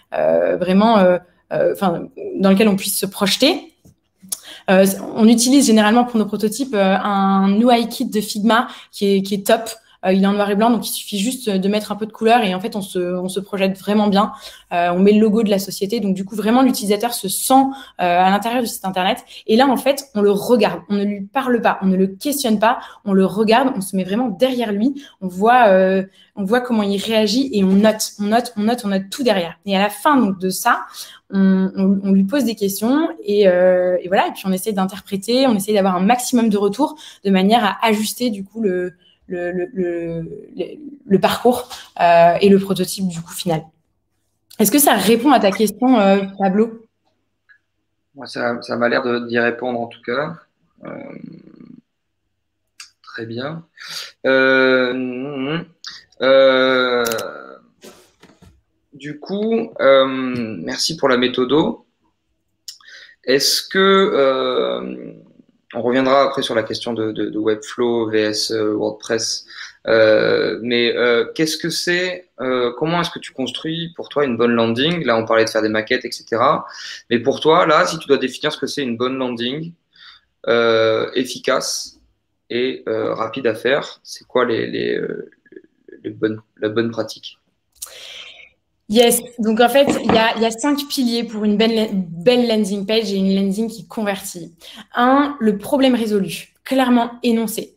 vraiment dans lequel on puisse se projeter. On utilise généralement pour nos prototypes un UI kit de Figma qui est top. Il est en noir et blanc, donc il suffit juste de mettre un peu de couleur et en fait, on se projette vraiment bien. On met le logo de la société, donc du coup, vraiment, l'utilisateur se sent à l'intérieur du site internet. Et là, en fait, on le regarde, on ne lui parle pas, on ne le questionne pas, on le regarde, on se met vraiment derrière lui, on voit comment il réagit et on note tout derrière. Et à la fin donc de ça, on lui pose des questions et voilà. Et puis on essaie d'interpréter, on essaie d'avoir un maximum de retours de manière à ajuster du coup le parcours et le prototype du coup final. Est-ce que ça répond à ta question, Pablo? Ça m'a l'air d'y répondre en tout cas. Très bien. Du coup, merci pour la méthodo. Est-ce que on reviendra après sur la question de Webflow vs WordPress, mais qu'est-ce que c'est comment est-ce que tu construis pour toi une bonne landing? Là, on parlait de faire des maquettes, etc. Mais pour toi, là, si tu dois définir ce que c'est une bonne landing efficace et rapide à faire, c'est quoi la bonne pratique? Yes, donc en fait, il y a 5 piliers pour une belle landing page et une landing qui convertit. 1, le problème résolu, clairement énoncé.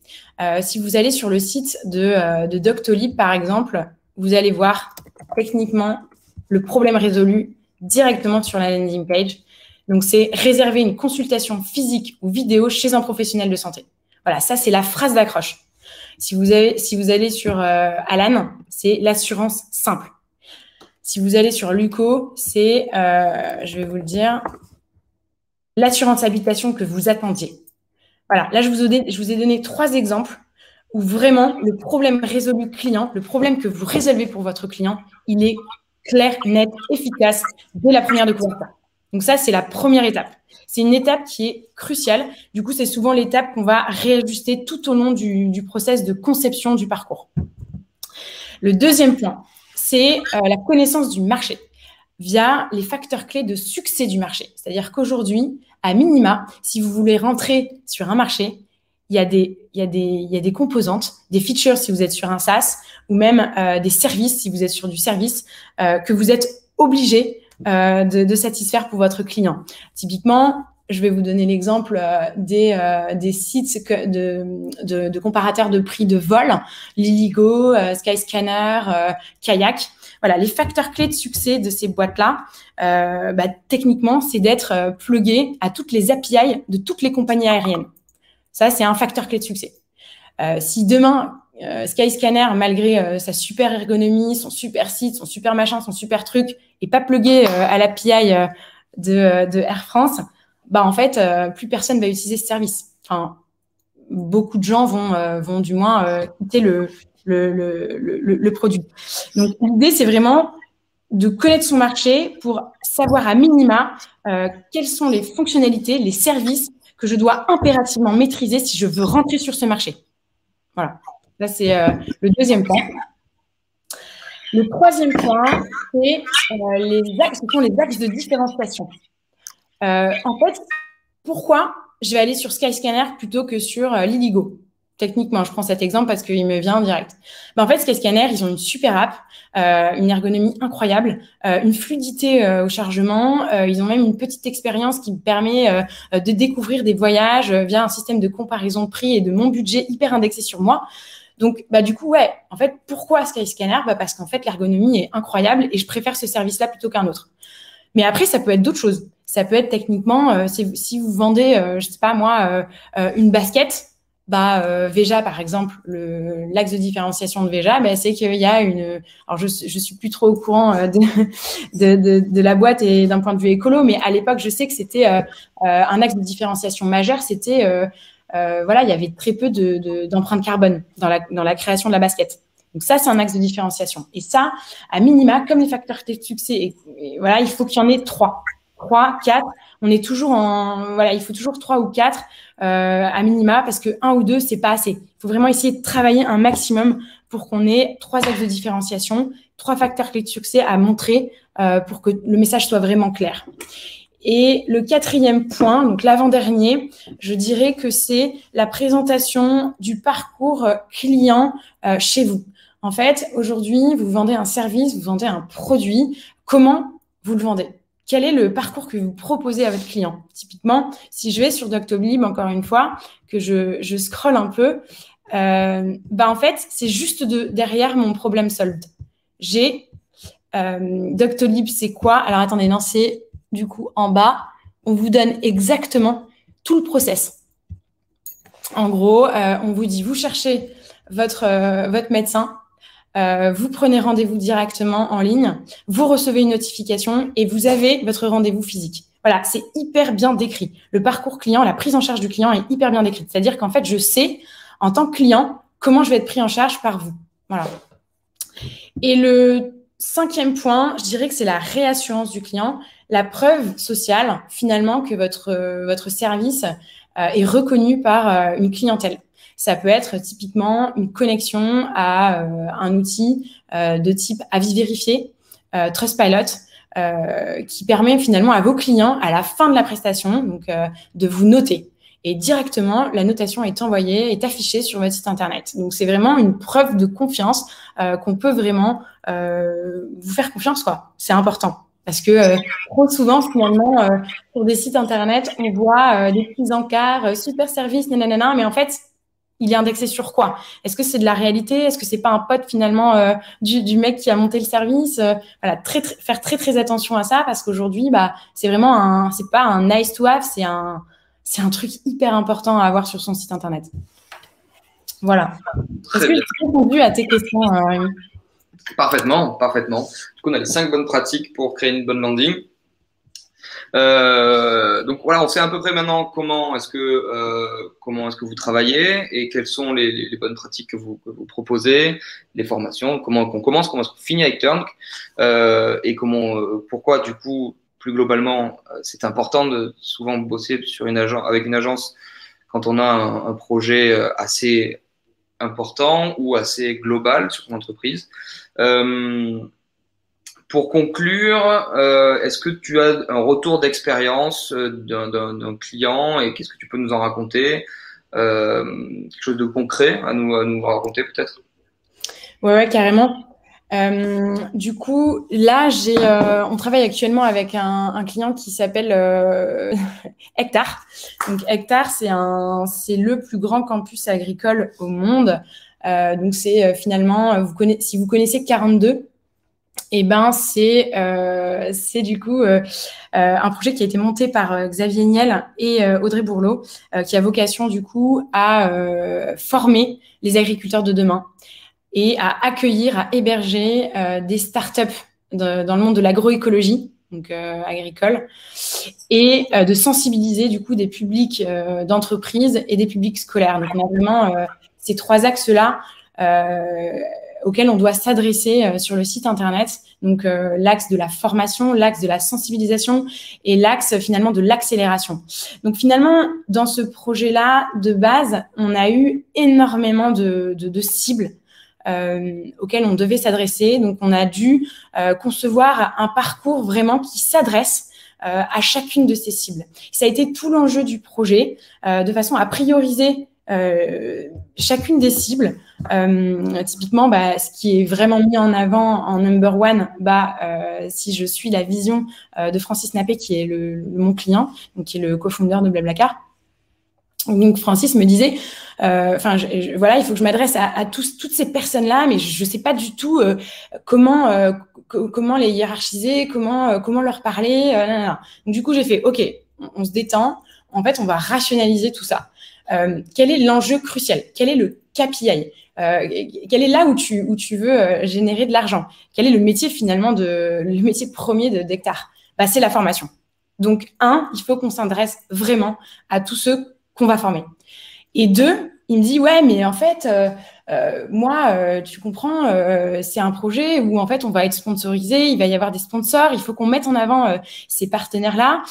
Si vous allez sur le site de Doctolib, par exemple, vous allez voir techniquement le problème résolu directement sur la landing page. Donc, c'est réserver une consultation physique ou vidéo chez un professionnel de santé. Voilà, ça, c'est la phrase d'accroche. Si vous allez sur Alan, c'est l'assurance simple. Si vous allez sur Luco, c'est, je vais vous le dire, l'assurance habitation que vous attendiez. Voilà, là, je vous ai donné 3 exemples où vraiment le problème résolu client, le problème que vous résolvez pour votre client, il est clair, net, efficace dès la première découverte. Donc ça, c'est la première étape. C'est une étape qui est cruciale. Du coup, c'est souvent l'étape qu'on va réajuster tout au long du process de conception du parcours. Le deuxième point, c'est la connaissance du marché via les facteurs clés de succès du marché. C'est-à-dire qu'aujourd'hui, à minima, si vous voulez rentrer sur un marché, il y a des composantes, des features si vous êtes sur un SaaS, ou même des services si vous êtes sur du service, que vous êtes obligé de satisfaire pour votre client. Typiquement, je vais vous donner l'exemple des sites de comparateurs de prix de vol, Liligo, Skyscanner, Kayak. Voilà, les facteurs clés de succès de ces boîtes-là, techniquement, c'est d'être plugué à toutes les API de toutes les compagnies aériennes. Ça, c'est un facteur clé de succès. Si demain, Skyscanner, malgré sa super ergonomie, son super site, son super machin, son super truc, est pas plugué à l'API de Air France, en fait, plus personne va utiliser ce service. Enfin, beaucoup de gens vont du moins quitter le produit. Donc, l'idée, c'est vraiment de connaître son marché pour savoir à minima quelles sont les fonctionnalités, les services que je dois impérativement maîtriser si je veux rentrer sur ce marché. Voilà. Là, c'est le deuxième point. Le troisième point, c'est ce sont les axes de différenciation. En fait, pourquoi je vais aller sur Skyscanner plutôt que sur Liligo? Techniquement, je prends cet exemple parce qu'il me vient en direct. En fait, Skyscanner, ils ont une super app, une ergonomie incroyable, une fluidité au chargement. Ils ont même une petite expérience qui me permet de découvrir des voyages via un système de comparaison de prix et de mon budget hyper indexé sur moi. Donc, du coup, ouais, en fait, pourquoi Skyscanner? Parce qu'en fait, l'ergonomie est incroyable et je préfère ce service-là plutôt qu'un autre. Mais après, ça peut être d'autres choses. Ça peut être techniquement, si vous vendez, je sais pas moi, une basket, Veja, par exemple, l'axe de différenciation de Veja, c'est qu'il y a une. Alors, je suis plus trop au courant de la boîte et d'un point de vue écolo, mais à l'époque, je sais que c'était un axe de différenciation majeur. C'était il y avait très peu d'empreinte carbone dans la création de la basket. Donc ça, c'est un axe de différenciation. Et ça, à minima, comme les facteurs clés de succès, et voilà, il faut qu'il y en ait 3, 4. On est toujours il faut toujours 3 ou 4 à minima, parce que 1 ou 2, c'est pas assez. Il faut vraiment essayer de travailler un maximum pour qu'on ait 3 axes de différenciation, 3 facteurs clés de succès à montrer pour que le message soit vraiment clair. Et le 4e point, donc l'avant-dernier, je dirais que c'est la présentation du parcours client chez vous. En fait, aujourd'hui, vous vendez un service, vous vendez un produit. Comment vous le vendez? Quel est le parcours que vous proposez à votre client? Typiquement, si je vais sur Doctolib, encore une fois, que je scrolle un peu, en fait, c'est juste derrière mon problem solved. J'ai Doctolib, c'est quoi? Alors, attendez, non, c'est du coup en bas. On vous donne exactement tout le process. En gros, on vous dit, vous cherchez votre médecin, vous prenez rendez-vous directement en ligne, vous recevez une notification et vous avez votre rendez-vous physique. Voilà, c'est hyper bien décrit. Le parcours client, la prise en charge du client est hyper bien décrite. C'est-à-dire qu'en fait, je sais, en tant que client, comment je vais être pris en charge par vous. Voilà. Et le 5e point, je dirais que c'est la réassurance du client, la preuve sociale, finalement, que votre service est reconnu par une clientèle. Ça peut être typiquement une connexion à un outil de type avis vérifié, Trustpilot, qui permet finalement à vos clients, à la fin de la prestation, donc, de vous noter. Et directement, la notation est envoyée, est affichée sur votre site Internet. Donc, c'est vraiment une preuve de confiance qu'on peut vraiment vous faire confiance, quoi. C'est important. Parce que trop souvent, finalement, sur des sites Internet, on voit des petits encarts, super service, nanana, mais en fait, il est indexé sur quoi? Est-ce que c'est de la réalité? Est-ce que c'est pas un pote finalement du mec qui a monté le service? Voilà, faire très très attention à ça parce qu'aujourd'hui, c'est vraiment c'est pas un nice to have, c'est un truc hyper important à avoir sur son site Internet. Voilà. Est-ce que j'ai répondu à tes questions, Rémi? Parfaitement. Du coup, on a les 5 bonnes pratiques pour créer une bonne landing. Donc voilà, on sait à peu près maintenant comment est-ce que vous travaillez et quelles sont les bonnes pratiques que vous proposez, les formations, comment on commence, comment est-ce qu'on finit avec Turn, et pourquoi du coup plus globalement c'est important de souvent bosser avec une agence quand on a un projet assez important ou assez global sur une entreprise. Pour conclure, est-ce que tu as un retour d'expérience d'un client et qu'est-ce que tu peux nous en raconter? Quelque chose de concret à nous raconter peut-être? Ouais, carrément. Du coup, là, on travaille actuellement avec un client qui s'appelle Hectare. Donc, Hectare, c'est le plus grand campus agricole au monde. Donc, c'est finalement, si vous connaissez 42, et ben c'est du coup un projet qui a été monté par Xavier Niel et Audrey Bourlot, qui a vocation du coup à former les agriculteurs de demain et à accueillir, à héberger des startups dans le monde de l'agroécologie, donc agricole, et de sensibiliser du coup des publics d'entreprises et des publics scolaires. Donc on a vraiment ces trois axes-là auxquels on doit s'adresser sur le site internet. Donc l'axe de la formation, l'axe de la sensibilisation et l'axe finalement de l'accélération. Donc finalement, dans ce projet-là, de base, on a eu énormément de cibles auxquelles on devait s'adresser. Donc on a dû concevoir un parcours vraiment qui s'adresse à chacune de ces cibles. Ça a été tout l'enjeu du projet, de façon à prioriser chacune des cibles. Typiquement, ce qui est vraiment mis en avant en number one, si je suis la vision de Francis Nappé, qui est mon client, donc qui est le co-founder de Blablacar. Donc Francis me disait, voilà, il faut que je m'adresse à toutes ces personnes-là, mais je sais pas du tout comment les hiérarchiser, comment leur parler. Donc du coup, j'ai fait, ok, on se détend. En fait, on va rationaliser tout ça. Quel est l'enjeu crucial? Quel est le KPI? Quel est là où tu veux générer de l'argent? Quel est le métier finalement le métier premier d'Hectare? C'est la formation. Donc il faut qu'on s'adresse vraiment à tous ceux qu'on va former. Et deux, il me dit ouais, mais en fait moi tu comprends, c'est un projet où en fait on va être sponsorisé, il va y avoir des sponsors, il faut qu'on mette en avant ces partenaires là.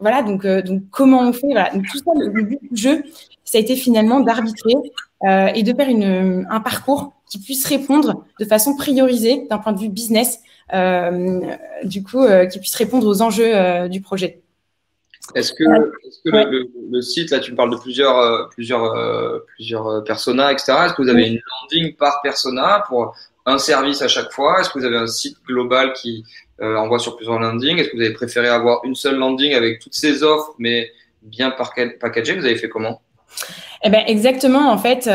Voilà, donc comment on fait? Voilà, donc tout ça, le but du jeu, ça a été finalement d'arbitrer et de faire un parcours qui puisse répondre de façon priorisée d'un point de vue business, du coup qui puisse répondre aux enjeux du projet. Est-ce que le site, là, tu me parles de plusieurs personas, etc. Est-ce que vous avez une landing par persona pour un service à chaque fois? Est-ce que vous avez un site global qui envoie sur plusieurs landings? Est-ce que vous avez préféré avoir une seule landing avec toutes ces offres, mais bien packagées? Vous avez fait comment? Eh ben exactement, en fait,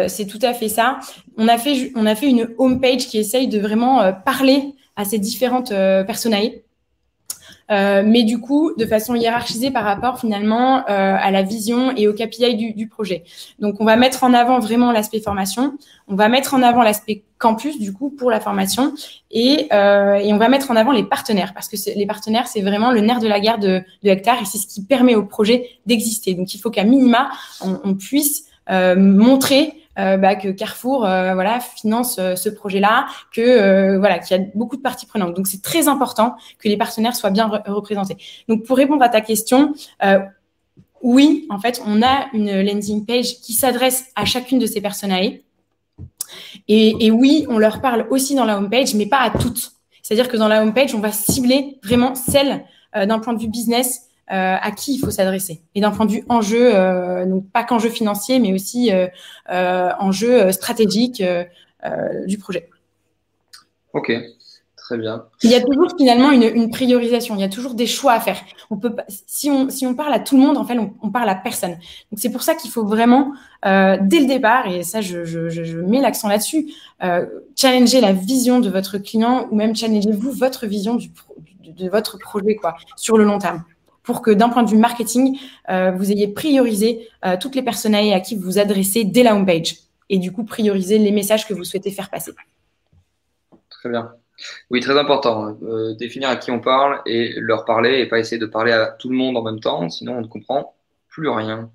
c'est tout à fait ça. On a fait une homepage qui essaye de vraiment parler à ces différentes personae. Mais du coup, de façon hiérarchisée par rapport finalement à la vision et au KPI du projet. Donc, on va mettre en avant vraiment l'aspect formation, on va mettre en avant l'aspect campus du coup pour la formation et on va mettre en avant les partenaires parce que les partenaires, c'est vraiment le nerf de la guerre de Hectare et c'est ce qui permet au projet d'exister. Donc, il faut qu'à minima, on puisse montrer que Carrefour finance ce projet-là, qu'il y a beaucoup de parties prenantes. Donc, c'est très important que les partenaires soient bien représentés. Donc, pour répondre à ta question, oui, en fait, on a une landing page qui s'adresse à chacune de ces personnae. Et oui, on leur parle aussi dans la homepage, mais pas à toutes. C'est-à-dire que dans la homepage, on va cibler vraiment celles d'un point de vue business à qui il faut s'adresser. Et d'un point de vue enjeu, donc pas qu'enjeu financier, mais aussi enjeu stratégique du projet. Ok, très bien. Il y a toujours finalement une priorisation, il y a toujours des choix à faire. On peut pas, si on parle à tout le monde, en fait, on parle à personne. Donc c'est pour ça qu'il faut vraiment, dès le départ, et ça je mets l'accent là-dessus, challenger la vision de votre client ou même challenger-vous votre vision de votre projet sur le long terme. Pour que d'un point de vue marketing, vous ayez priorisé toutes les personnae à qui vous vous adressez dès la homepage et du coup prioriser les messages que vous souhaitez faire passer. Très bien. Oui, très important, hein. Définir à qui on parle et leur parler et pas essayer de parler à tout le monde en même temps, sinon on ne comprend plus rien.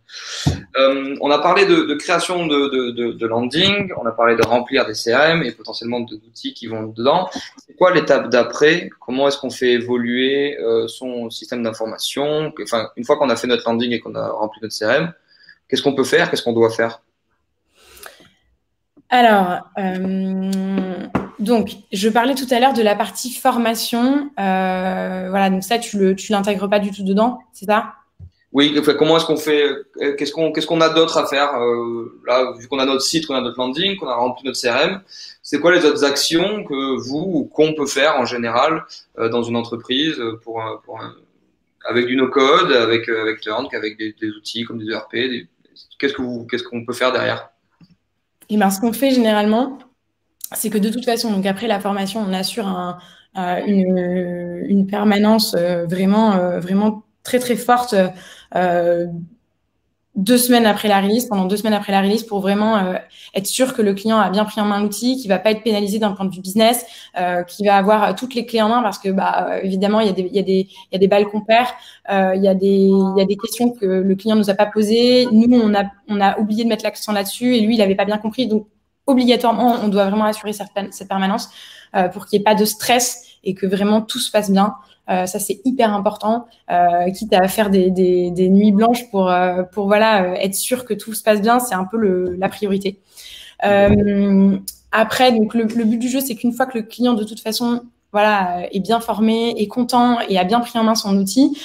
On a parlé de création de landing, on a parlé de remplir des CRM et potentiellement d'outils qui vont dedans. C'est quoi l'étape d'après? Comment est-ce qu'on fait évoluer son système d'information? Enfin, une fois qu'on a fait notre landing et qu'on a rempli notre CRM, qu'est-ce qu'on peut faire? Qu'est-ce qu'on doit faire? Alors, donc, je parlais tout à l'heure de la partie formation. Voilà, donc ça, tu l'intègres pas du tout dedans, c'est ça? Oui, enfin, comment est-ce qu'on fait? Qu'est-ce qu'on a d'autre à faire là, vu qu'on a notre site, qu'on a notre landing, qu'on a rempli notre CRM, c'est quoi les autres actions que vous ou qu'on peut faire en général dans une entreprise avec du no-code, avec Learn, avec des outils comme des ERP, qu'est-ce qu'on peut faire derrière? Et ben, ce qu'on fait généralement, c'est que de toute façon, donc après la formation, on assure une permanence vraiment très très forte. 2 semaines après la release, pendant 2 semaines après la release, pour vraiment être sûr que le client a bien pris en main l'outil, qu'il va pas être pénalisé d'un point de vue business, qu'il va avoir toutes les clés en main, parce que évidemment il y a des balles qu'on perd, il y a des questions que le client nous a pas posées, nous on a oublié de mettre l'accent là-dessus et lui il avait pas bien compris, donc obligatoirement on doit vraiment assurer cette permanence pour qu'il n'y ait pas de stress et que vraiment tout se passe bien. Ça, c'est hyper important, quitte à faire des nuits blanches pour voilà, être sûr que tout se passe bien, c'est un peu la priorité. Après, donc le but du jeu, c'est qu'une fois que le client, de toute façon, voilà, est bien formé, est content et a bien pris en main son outil,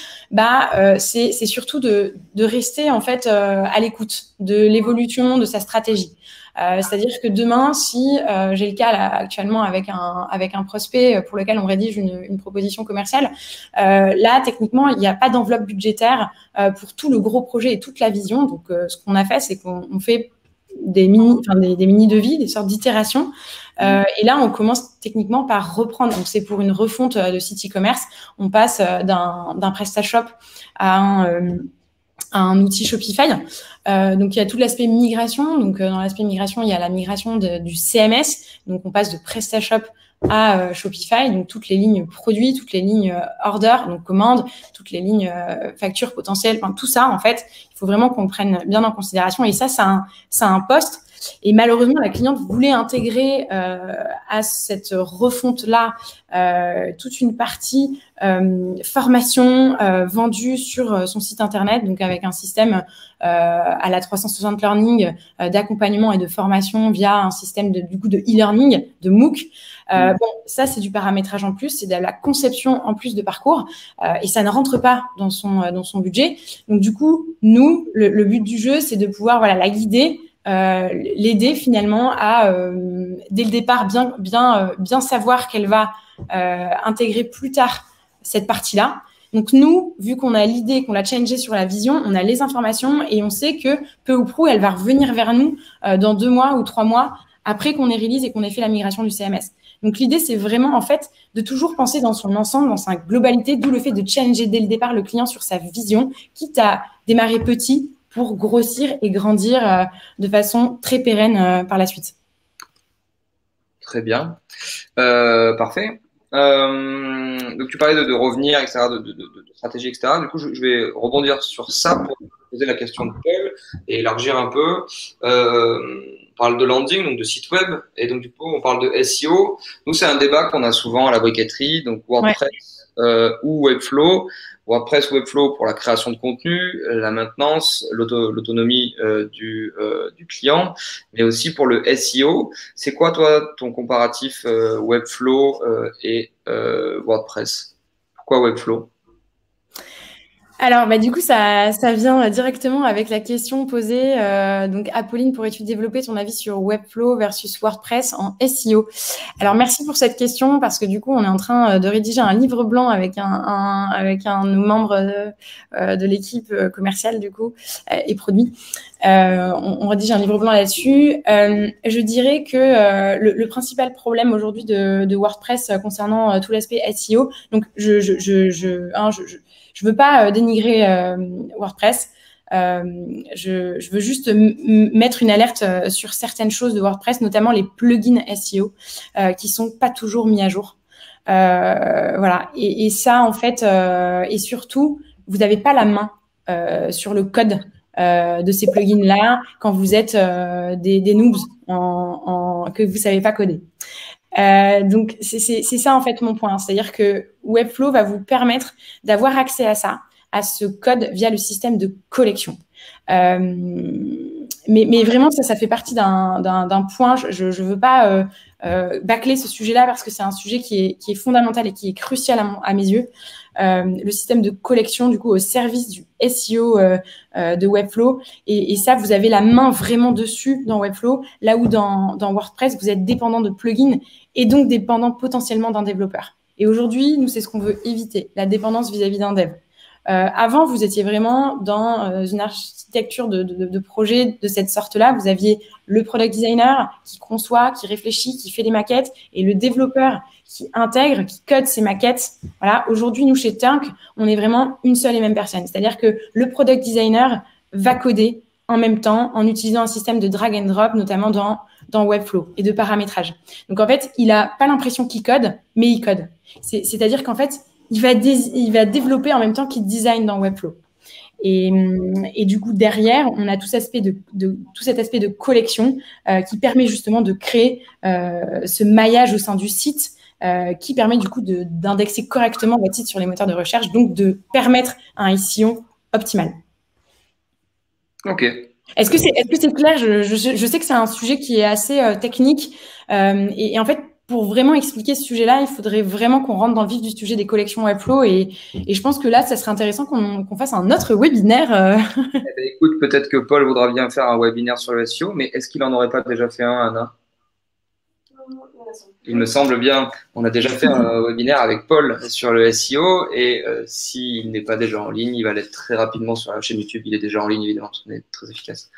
c'est surtout de rester en fait à l'écoute de l'évolution de sa stratégie. C'est-à-dire que demain, si j'ai le cas là, actuellement avec un prospect pour lequel on rédige une proposition commerciale, là techniquement il n'y a pas d'enveloppe budgétaire pour tout le gros projet et toute la vision. Donc ce qu'on a fait, c'est qu'on fait des mini devis, des sortes d'itérations. Et là, on commence techniquement par reprendre. Donc c'est pour une refonte de site e-commerce. On passe d'un PrestaShop à un outil Shopify. Donc, il y a tout l'aspect migration. Donc, dans l'aspect migration, il y a la migration du CMS. Donc, on passe de PrestaShop à Shopify. Donc, toutes les lignes produits, toutes les lignes order, donc commandes, toutes les lignes factures potentielles, enfin, tout ça, en fait, il faut vraiment qu'on le prenne bien en considération. Et ça, c'est un poste. Et malheureusement, la cliente voulait intégrer à cette refonte-là toute une partie formation vendue sur son site internet, donc avec un système à la 360 Learning d'accompagnement et de formation via un système de e-learning, de MOOC. Bon, ça, c'est du paramétrage en plus, c'est de la conception en plus de parcours et ça ne rentre pas dans son budget. Donc, du coup, nous, le but du jeu, c'est de pouvoir voilà, la guider, l'aider finalement à, dès le départ, bien savoir qu'elle va intégrer plus tard cette partie-là. Donc nous, vu qu'on a l'idée, qu'on l'a changé sur la vision, on a les informations et on sait que peu ou prou, elle va revenir vers nous dans 2 mois ou 3 mois après qu'on ait release et qu'on ait fait la migration du CMS. Donc l'idée, c'est vraiment en fait de toujours penser dans son ensemble, dans sa globalité, d'où le fait de challenger dès le départ le client sur sa vision, quitte à démarrer petit pour grossir et grandir de façon très pérenne par la suite. Très bien. Parfait. Donc tu parlais de revenir, etc., de stratégie, etc. Du coup, je vais rebondir sur ça pour poser la question de Paul et élargir un peu. On parle de landing, donc de site web, et donc du coup, on parle de SEO. Nous, c'est un débat qu'on a souvent à la briqueterie, donc WordPress ou Webflow. WordPress, Webflow pour la création de contenu, la maintenance, l'autonomie du client, mais aussi pour le SEO. C'est quoi, toi, ton comparatif Webflow et WordPress? Pourquoi Webflow? Alors, du coup, ça vient directement avec la question posée. Donc, Apolline, pourrais-tu développer ton avis sur Webflow versus WordPress en SEO? Alors, merci pour cette question parce que du coup, on est en train de rédiger un livre blanc avec un de nos membres de l'équipe commerciale du coup et produit. On rédige un livre blanc là-dessus. Je dirais que le principal problème aujourd'hui de WordPress concernant tout l'aspect SEO. Donc, je veux pas dénigrer WordPress. Je veux juste mettre une alerte sur certaines choses de WordPress, notamment les plugins SEO qui sont pas toujours mis à jour. Voilà. Et ça, en fait, et surtout, vous n'avez pas la main sur le code de ces plugins-là quand vous êtes des noobs que vous savez pas coder. Donc, c'est ça, en fait, mon point. C'est-à-dire que Webflow va vous permettre d'avoir accès à ça, à ce code via le système de collection. Mais vraiment, ça fait partie d'un point. Je ne veux pas bâcler ce sujet-là parce que c'est un sujet qui est fondamental et qui est crucial à mes yeux. Le système de collection, du coup, au service du SEO de Webflow. Et ça, vous avez la main vraiment dessus dans Webflow, là où dans WordPress, vous êtes dépendant de plugins et donc dépendant potentiellement d'un développeur. Et aujourd'hui, nous, c'est ce qu'on veut éviter, la dépendance vis-à-vis d'un dev. Avant, vous étiez vraiment dans une architecture de projet de cette sorte-là. Vous aviez le product designer qui conçoit, qui réfléchit, qui fait les maquettes, et le développeur qui intègre, qui code ses maquettes. Voilà. Aujourd'hui, nous, chez Tunk, on est vraiment une seule et même personne. C'est-à-dire que le product designer va coder en même temps en utilisant un système de drag and drop, notamment dans Webflow et de paramétrage. Donc, en fait, il n'a pas l'impression qu'il code, mais il code. C'est-à-dire qu'en fait, il va développer en même temps qu'il design dans Webflow. Et du coup, derrière, on a tout cet aspect de collection qui permet justement de créer ce maillage au sein du site qui permet du coup d'indexer correctement votre site sur les moteurs de recherche, donc de permettre un SEO optimal. Ok. Est-ce que c'est clair? Je sais que c'est un sujet qui est assez technique et en fait, pour vraiment expliquer ce sujet-là, il faudrait vraiment qu'on rentre dans le vif du sujet des collections Webflow et je pense que là, ça serait intéressant qu'on fasse un autre webinaire. Eh ben, écoute, peut-être que Paul voudra bien faire un webinaire sur le SEO, mais est-ce qu'il en aurait pas déjà fait un, Anna? Il me semble bien. On a déjà fait un webinaire avec Paul sur le SEO et s'il n'est pas déjà en ligne, il va l'être très rapidement sur la chaîne YouTube. Il est déjà en ligne, évidemment, on est très efficace.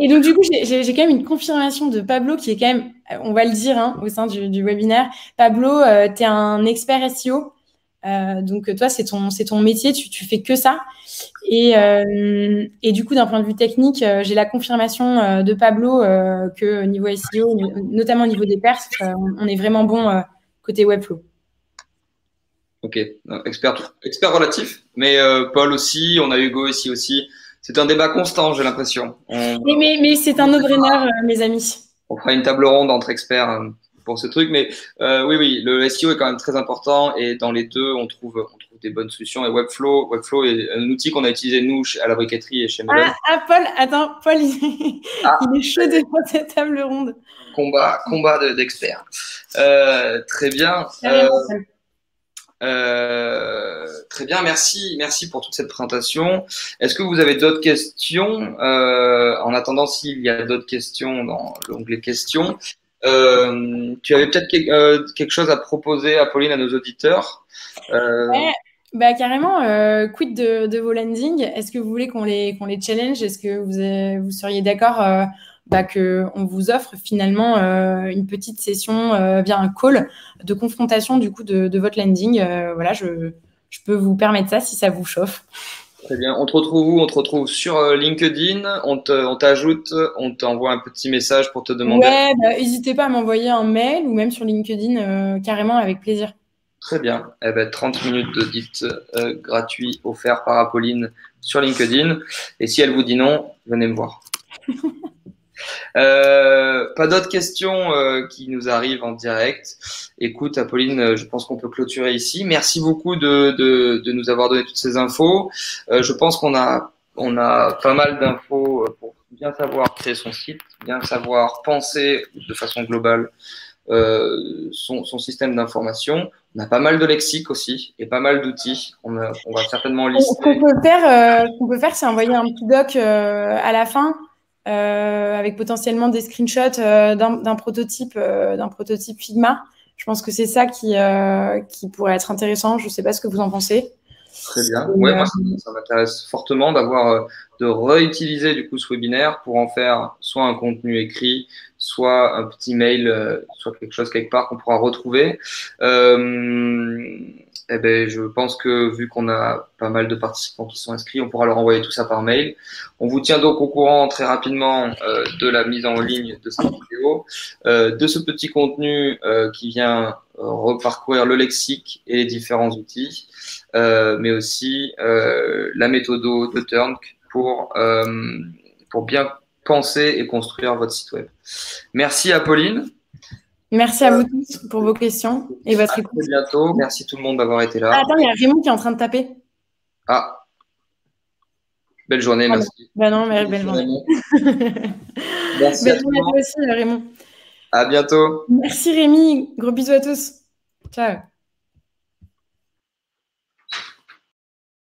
Et donc, du coup, j'ai quand même une confirmation de Pablo qui est quand même, on va le dire hein, au sein du webinaire. Pablo, tu es un expert SEO. Donc, toi, c'est ton métier, tu fais que ça. Et du coup, d'un point de vue technique, j'ai la confirmation de Pablo que niveau SEO, notamment au niveau des perfs, on est vraiment bon côté Webflow. Ok, expert relatif, mais Paul aussi, on a Hugo ici aussi. C'est un débat constant, j'ai l'impression. Mais c'est un no-brainer, mes amis. On fera une table ronde entre experts pour ce truc, mais oui, le SEO est quand même très important et dans les deux, on trouve des bonnes solutions. Et Webflow est un outil qu'on a utilisé nous à la briqueterie et chez Melon. Paul, attends, Paul, il est chaud devant cette table ronde. Combat d'experts. Très bien. Très bien, merci pour toute cette présentation. Est-ce que vous avez d'autres questions en attendant s'il y a d'autres questions dans l'onglet questions? Tu avais peut-être quelque chose à proposer, Apolline, à nos auditeurs? Ouais, bah carrément. Quid de vos landings? Est-ce que vous voulez qu'on les challenge? Est-ce que vous seriez d'accord qu'on vous offre finalement une petite session via un call de confrontation du coup de votre landing? Voilà, je peux vous permettre ça si ça vous chauffe. Très bien. On te retrouve où? On te retrouve sur LinkedIn. On t'ajoute, on t'envoie un petit message pour te demander. Ouais, n'hésitez pas à m'envoyer un mail ou même sur LinkedIn, carrément avec plaisir. Très bien. Eh ben, 30 minutes d'audit gratuit offert par Apolline sur LinkedIn. Et si elle vous dit non, venez me voir. Pas d'autres questions qui nous arrivent en direct. Écoute, Apolline, je pense qu'on peut clôturer ici. Merci beaucoup de nous avoir donné toutes ces infos. Je pense qu'on a pas mal d'infos pour bien savoir créer son site, bien savoir penser de façon globale son système d'information. On a pas mal de lexique aussi et pas mal d'outils. On va certainement lister. Ce qu'on peut faire, c'est envoyer un petit doc à la fin avec potentiellement des screenshots d'un prototype Figma. Je pense que c'est ça qui pourrait être intéressant. Je ne sais pas ce que vous en pensez. Très bien. Ouais, moi, ça m'intéresse fortement de réutiliser du coup ce webinaire pour en faire soit un contenu écrit, soit un petit mail, soit quelque chose quelque part qu'on pourra retrouver. Eh ben, je pense que vu qu'on a pas mal de participants qui sont inscrits, on pourra leur envoyer tout ça par mail. On vous tient donc au courant très rapidement de la mise en ligne de cette vidéo, de ce petit contenu qui vient reparcourir le lexique et les différents outils, mais aussi la méthode de Turnk pour bien penser et construire votre site web. Merci Apolline. Merci à vous tous pour vos questions et votre écoute. À très bientôt. Merci tout le monde d'avoir été là. Ah, attends, il y a Raymond qui est en train de taper. Ah, belle journée, merci. Ben non, mais belle journée. Merci belle journée à toi aussi, Raymond. À bientôt. Merci Rémi. Gros bisous à tous. Ciao.